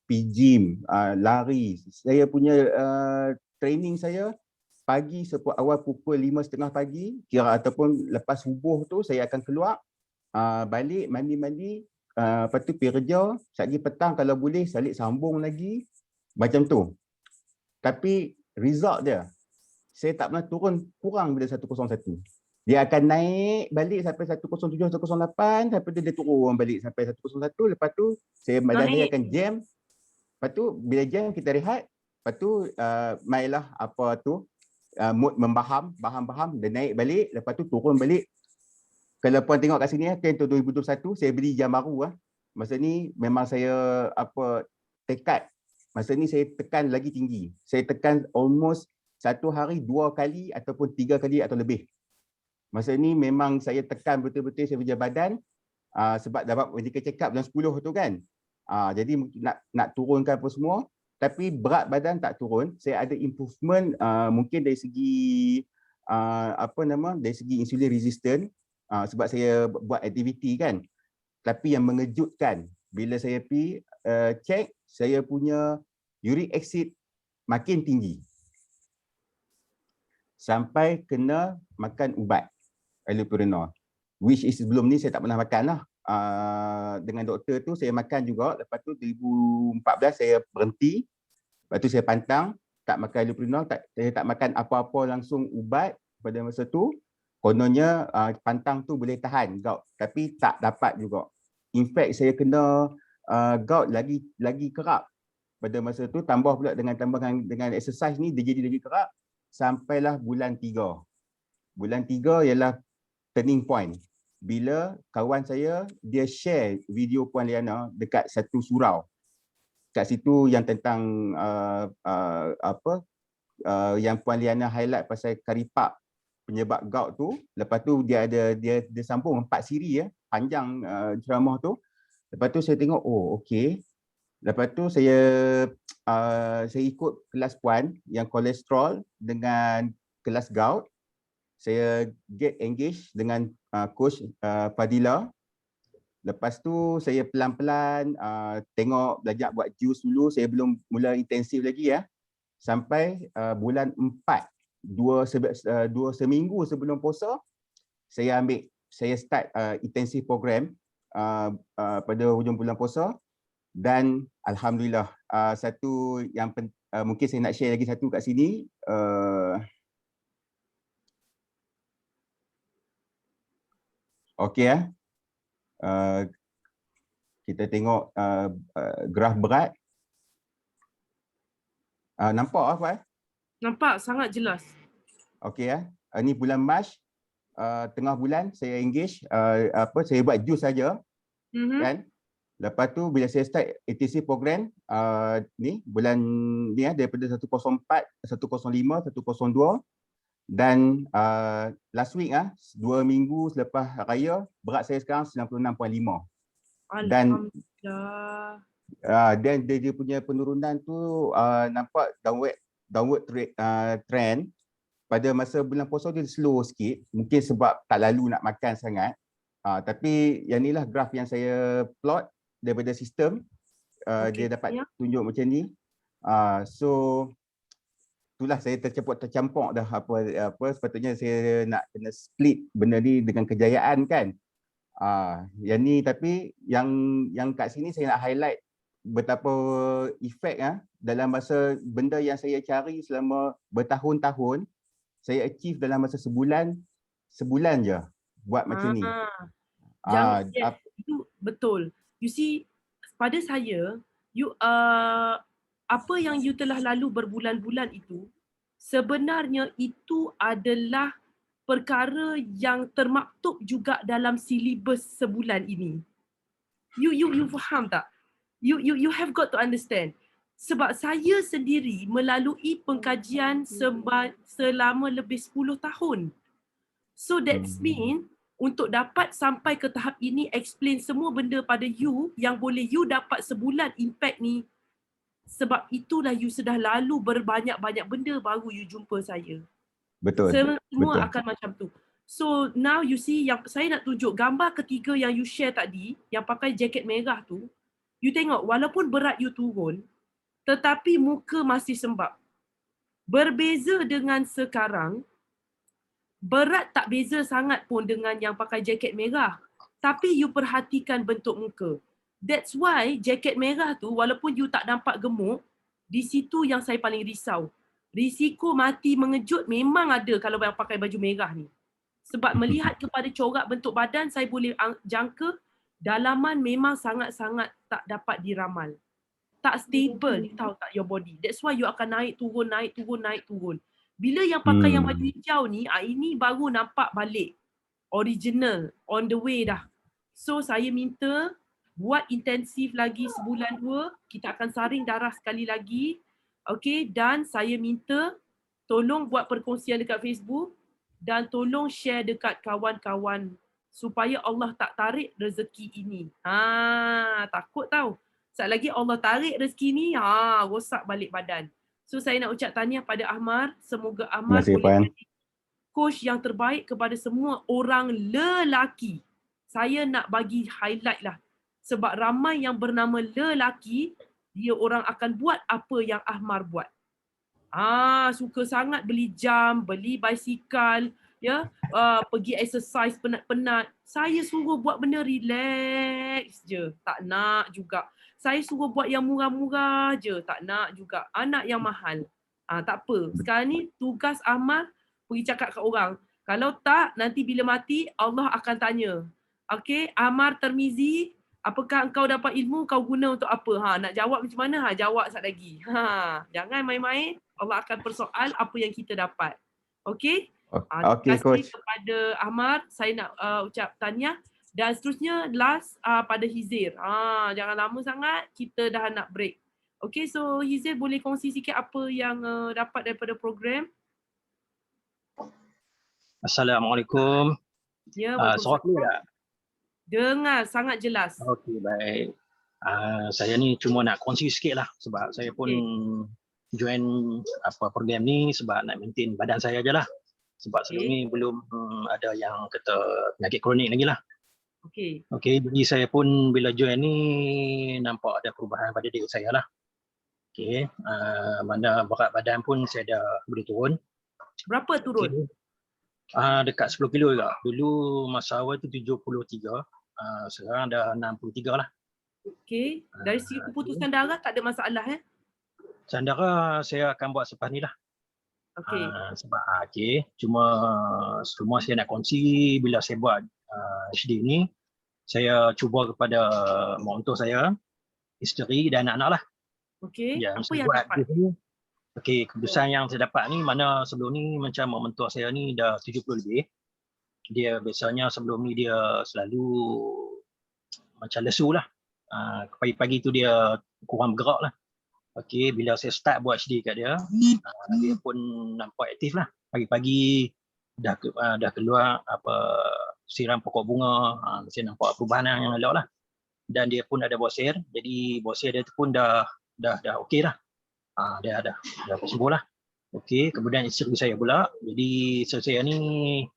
pergi gym, lari. Saya punya training saya pagi awal pukul 5.30 pagi, kira ataupun lepas subuh tu saya akan keluar, balik mandi-mandi, lepas tu pergi kerja, sekali petang kalau boleh balik sambung lagi, macam tu. Tapi result dia, saya tak pernah turun kurang daripada 101. Dia akan naik balik sampai 107, 108, sampai dia turun balik sampai 101. Lepas tu badan saya akan jam. Lepas tu bila jam kita rehat. Lepas tu mainlah apa tu mood baham, dia naik balik. Lepas tu turun balik. Kalau puan tengok kat sini untuk 2021 saya beli jam baru . Masa ni memang saya tekad. Masa ni saya tekan lagi tinggi. Saya tekan almost satu hari 2 kali ataupun 3 kali atau lebih. Masa ni memang saya tekan betul-betul saya punya badan, sebab dapat medical check up bulan 10 tu kan. Jadi nak turunkan apa semua, tapi berat badan tak turun. Saya ada improvement mungkin dari segi dari segi insulin resistant, sebab saya buat aktiviti kan. Tapi yang mengejutkan bila saya pergi check, saya punya uric acid makin tinggi. Sampai kena makan ubat allopurinol, which is sebelum ni saya tak pernah makan lah. Dengan doktor tu saya makan juga. Lepas tu 2014 saya berhenti. Lepas tu saya pantang tak makan allopurinol, saya tak makan apa-apa, langsung ubat pada masa tu. Kononnya pantang tu boleh tahan gout, tapi tak dapat juga. In fact saya kena gout lagi kerap pada masa tu, tambah pula dengan exercise ni dia jadi lagi kerap. Sampailah bulan 3. Bulan 3 ialah turning point. Bila kawan saya, dia share video Puan Liana dekat satu surau. Kat situ yang tentang yang Puan Liana highlight pasal karipak penyebab gout tu. Lepas tu dia sambung 4 siri panjang ceramah tu. Lepas tu saya tengok, oh okey. Lepas tu saya ikut kelas Puan yang kolesterol dengan kelas gout. Saya get engaged dengan coach Fadila. Lepas tu saya pelan-pelan tengok, belajar buat jus dulu. Saya belum mula intensif lagi sampai bulan 4, dua seminggu sebelum puasa, saya start intensif program pada hujung bulan puasa. Dan alhamdulillah, satu yang mungkin saya nak share lagi satu kat sini. Okey kita tengok graf berat. Nampak apa Nampak sangat jelas. Okey ini bulan Mac, tengah bulan saya engage, saya buat jus saja. Kan. Lepas tu bila saya start ATC program ni bulan ni daripada 104, 105, 102. Dan last week 2 minggu selepas raya, berat saya sekarang 96.5. Dan dia punya penurunan tu nampak downward trend. pada masa bulan puasa dia slow sikit, mungkin sebab tak lalu nak makan sangat. Tapi yang inilah graf yang saya plot daripada sistem. Dia dapat tunjuk macam ni. So itulah saya tercampur dah apa sepatutnya saya nak kena split benda ni dengan kejayaan kan. Yang ni tapi yang kat sini saya nak highlight betapa efek dalam masa benda yang saya cari selama bertahun-tahun saya achieve dalam masa sebulan je buat macam ni. Itu betul. You see, pada saya, apa yang you telah lalu berbulan-bulan itu, sebenarnya itu adalah perkara yang termaktub juga dalam silibus sebulan ini. You faham tak? You have got to understand. Sebab saya sendiri melalui pengkajian selama lebih 10 tahun. So that's mean untuk dapat sampai ke tahap ini explain semua benda pada you yang boleh you dapat sebulan impact ni. Sebab itulah you sudah lalu berbanyak-banyak benda baru you jumpa saya. Betul. Semua akan macam tu. So now you see yang saya nak tunjuk gambar ketiga yang you share tadi, yang pakai jaket merah tu, you tengok walaupun berat you turun, tetapi muka masih sembab. Berbeza dengan sekarang, berat tak beza sangat pun dengan yang pakai jaket merah. Tapi you perhatikan bentuk muka. That's why jaket merah tu walaupun you tak nampak gemuk, di situ yang saya paling risau. Risiko mati mengejut memang ada kalau yang pakai baju merah ni. Sebab melihat kepada corak bentuk badan, saya boleh jangka dalaman memang sangat-sangat tak dapat diramal. Tak stable, you tahu tak your body. That's why you akan naik turun. Bila yang pakai yang baju hijau ni, ini baru nampak balik. Original, on the way dah. So saya minta buat intensif lagi sebulan 2. Kita akan saring darah sekali lagi. Okay, dan saya minta tolong buat perkongsian dekat Facebook dan tolong share dekat kawan-kawan supaya Allah tak tarik rezeki ini. Takut tahu. Sekali lagi Allah tarik rezeki ni, rosak balik badan. So saya nak ucap tahniah pada Ahmar. Semoga Ahmar boleh jadi coach yang terbaik kepada semua orang lelaki. Saya nak bagi highlight lah. Sebab ramai yang bernama lelaki, dia orang akan buat apa yang Ahmar buat. Suka sangat beli jam, beli basikal, pergi exercise penat-penat. Saya suruh buat benda relax je, tak nak juga. Saya suruh buat yang murah-murah je, tak nak juga. Anak yang mahal. Tak apa. Sekarang ni tugas Ahmad pergi cakap kat orang. Kalau tak, nanti bila mati Allah akan tanya. Okay, Ammar Tirmizi, apakah engkau dapat ilmu, kau guna untuk apa? Nak jawab macam mana? Jawab sat lagi. Jangan main-main. Allah akan persoal apa yang kita dapat. Okay? Okay, terima kasih kepada Ammar. Saya nak ucap tahniah. Dan seterusnya last pada Hizir. Jangan lama sangat, kita dah nak break. Okay, so Hizir boleh kongsi sikit apa yang dapat daripada program? Assalamualaikum. Ya, suara clear tak? Dengar, sangat jelas. Okey, baik. Saya ni cuma nak kongsi sikit lah sebab saya pun join program ni sebab nak maintain badan saya je lah. Sebab sebelum ni belum ada yang kata penyakit kronik lagi lah. Okey, jadi saya pun bila join ni nampak ada perubahan pada diri saya lah. Okey, mana berat badan pun saya dah boleh turun. Berapa turun? Dekat 10 kilo juga. Dulu masa awal tu 73, sekarang dah 63 lah. Okey, dari segi keputusan darah tak ada masalah Keputusan darah saya akan buat selepas ni lah. Okey. Sebab cuma semua saya nak kongsi bila saya buat HD ni, saya cuba kepada mak mentua saya, isteri dan anak-anak lah. Okey, apa yang dapat? Okey, keputusan yang saya dapat ni, mana sebelum ni macam mak mentua saya ni dah 70 lebih. Dia biasanya sebelum ni dia selalu macam lesu lah. Pagi-pagi tu dia kurang bergerak lah. Okey, bila saya start buat HD kat dia, dia pun nampak aktif lah. Pagi-pagi dah keluar siram pokok bunga, saya nampak perubahan yang elok lah. Dan dia pun ada bosir, jadi bosir dia tu pun dah okey lah. Dia dah sembuh lah. Okey, kemudian isteri saya pula. Jadi isteri saya ni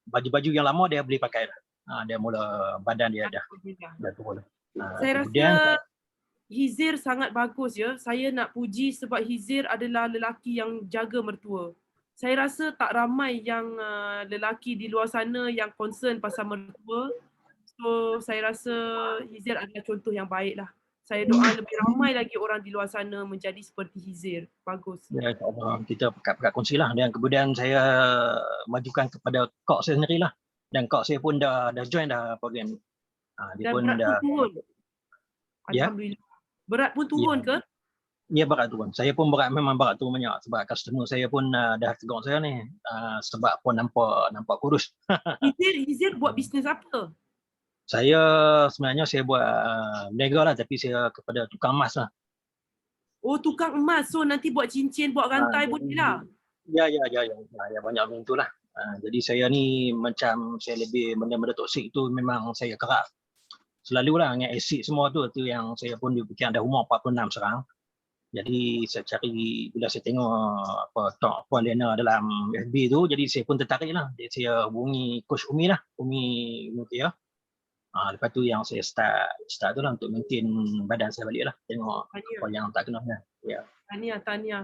baju-baju yang lama dia boleh pakai dah. Dia mula badan dia Alhamdulillah. dah turun. Saya Kemudian rasa Hizir sangat bagus ya. Saya nak puji sebab Hizir adalah lelaki yang jaga mertua. Saya rasa tak ramai yang lelaki di luar sana yang concern pasal mertua. So saya rasa Hizir adalah contoh yang baik lah. Saya doa lebih ramai lagi orang di luar sana menjadi seperti Hizir. Bagus. ya, insyaAllah kita pekat-pekat kongsi lah. Dan kemudian saya majukan kepada kok saya sendiri lah. Dan kok saya pun dah join dah program ni. Dia Dan pun berat dah pun turun. Ya. Alhamdulillah. Berat pun turun ke? Ya, berat turun. Saya pun memang berat turun banyak sebab customer saya pun dah tegur saya ni sebab pun nampak kurus. Hizir buat bisnes apa? Saya sebenarnya saya buat berniaga lah tapi saya kepada tukang emas lah. Oh, tukang emas. So nanti buat cincin, buat rantai boleh lah. Ya, banyak macam itulah. Jadi saya ni macam saya lebih benda-benda toksik tu memang saya kerap. Selalulah dengan asid semua tu yang saya pun fikir dah umur 46 sekarang. Jadi saya cari bila saya tengok talk Puan Lena dalam FB tu, jadi saya pun tertarik lah. Jadi saya hubungi Coach Umi lah, Umi Mutia. Lepas tu yang saya start tu lah untuk maintain badan saya balik lah. Tengok apa yang tak kena kan. Ya.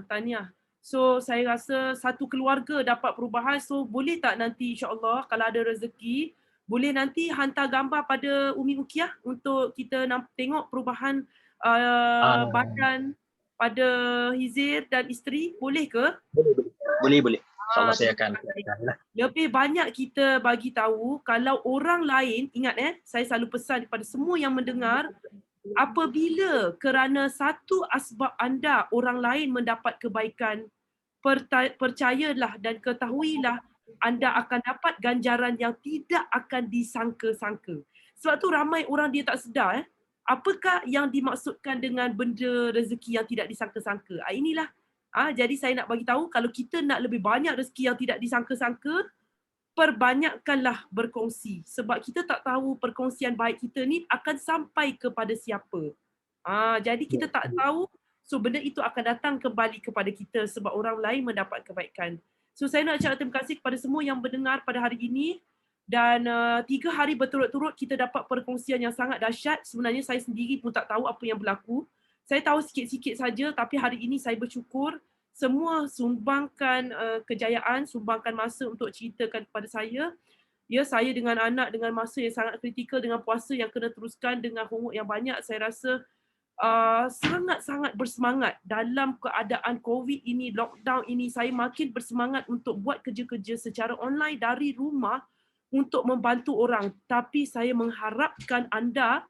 Tahniah. So saya rasa satu keluarga dapat perubahan. So boleh tak nanti insyaAllah kalau ada rezeki, boleh nanti hantar gambar pada Umi Ukiah untuk kita tengok perubahan badan pada Hizir dan isteri. Boleh ke? Boleh. InsyaAllah saya akan. Lebih banyak kita bagi tahu kalau orang lain, ingat saya selalu pesan kepada semua yang mendengar, apabila kerana satu asbab anda orang lain mendapat kebaikan, percayalah dan ketahuilah anda akan dapat ganjaran yang tidak akan disangka-sangka. Sebab tu ramai orang dia tak sedar apakah yang dimaksudkan dengan benda rezeki yang tidak disangka-sangka. Inilah jadi saya nak bagi tahu kalau kita nak lebih banyak rezeki yang tidak disangka-sangka, perbanyakkanlah berkongsi sebab kita tak tahu perkongsian baik kita ni akan sampai kepada siapa. Jadi kita tak tahu, so benda itu akan datang kembali kepada kita sebab orang lain mendapat kebaikan. So saya nak ucapkan terima kasih kepada semua yang mendengar pada hari ini dan 3 hari berturut-turut kita dapat perkongsian yang sangat dahsyat. Sebenarnya saya sendiri pun tak tahu apa yang berlaku. Saya tahu sikit-sikit saja tapi hari ini saya bersyukur semua sumbangkan kejayaan, sumbangkan masa untuk ceritakan kepada saya. Ya, saya dengan anak dengan masa yang sangat kritikal, dengan puasa yang kena teruskan, dengan homework yang banyak, saya rasa sangat-sangat bersemangat dalam keadaan COVID ini, lockdown ini. Saya makin bersemangat untuk buat kerja-kerja secara online dari rumah untuk membantu orang. Tapi saya mengharapkan anda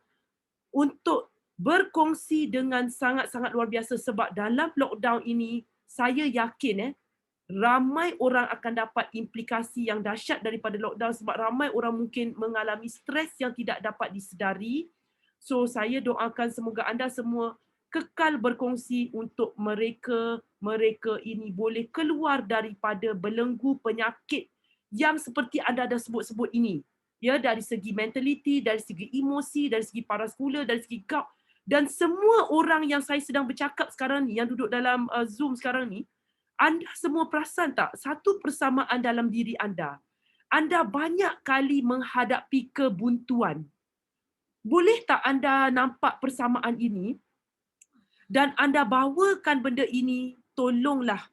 untuk berkongsi dengan sangat-sangat luar biasa sebab dalam lockdown ini saya yakin ramai orang akan dapat implikasi yang dahsyat daripada lockdown sebab ramai orang mungkin mengalami stres yang tidak dapat disedari. So saya doakan semoga anda semua kekal berkongsi untuk mereka ini boleh keluar daripada belenggu penyakit yang seperti anda dah sebut-sebut ini. Ya, dari segi mentality, dari segi emosi, dari segi paras gula, dari segi gout. Dan semua orang yang saya sedang bercakap sekarang ni, yang duduk dalam Zoom sekarang ni, anda semua perasan tak satu persamaan dalam diri anda? Anda banyak kali menghadapi kebuntuan. Boleh tak anda nampak persamaan ini? Dan anda bawakan benda ini, tolonglah.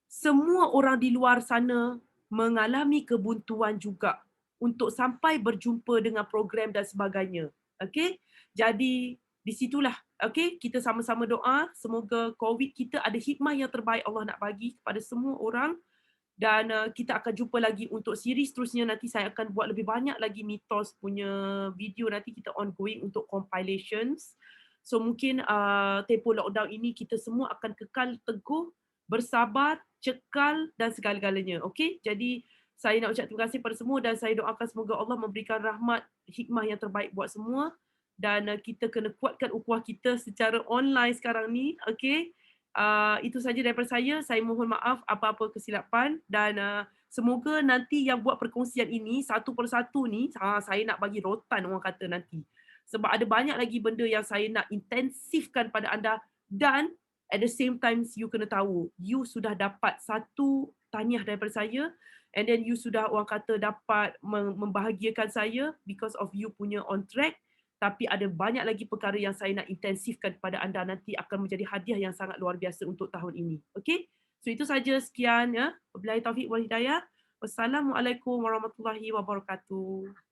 Semua orang di luar sana mengalami kebuntuan juga untuk sampai berjumpa dengan program dan sebagainya. Okey? Jadi di situlah, okey, kita sama-sama doa semoga COVID kita ada hikmah yang terbaik Allah nak bagi kepada semua orang dan kita akan jumpa lagi untuk siri seterusnya. Nanti saya akan buat lebih banyak lagi mitos punya video, nanti kita ongoing untuk compilations. So mungkin tempoh lockdown ini kita semua akan kekal teguh, bersabar, cekal dan segala-galanya. Okey? Jadi saya nak ucap terima kasih pada semua dan saya doakan semoga Allah memberikan rahmat, hikmah yang terbaik buat semua. Dan kita kena kuatkan ukhuwah kita secara online sekarang ni. Okey. Itu saja daripada saya. Saya mohon maaf apa-apa kesilapan dan semoga nanti yang buat perkongsian ini satu persatu ni saya nak bagi rotan orang kata nanti. Sebab ada banyak lagi benda yang saya nak intensifkan pada anda dan at the same time you kena tahu you sudah dapat satu tahniah daripada saya, and then you sudah orang kata dapat membahagiakan saya because of you punya on track, tapi ada banyak lagi perkara yang saya nak intensifkan kepada anda, nanti akan menjadi hadiah yang sangat luar biasa untuk tahun ini. Okay, so itu saja, sekian ya. Wabillahi taufiq wal hidayah. Wassalamualaikum warahmatullahi wabarakatuh.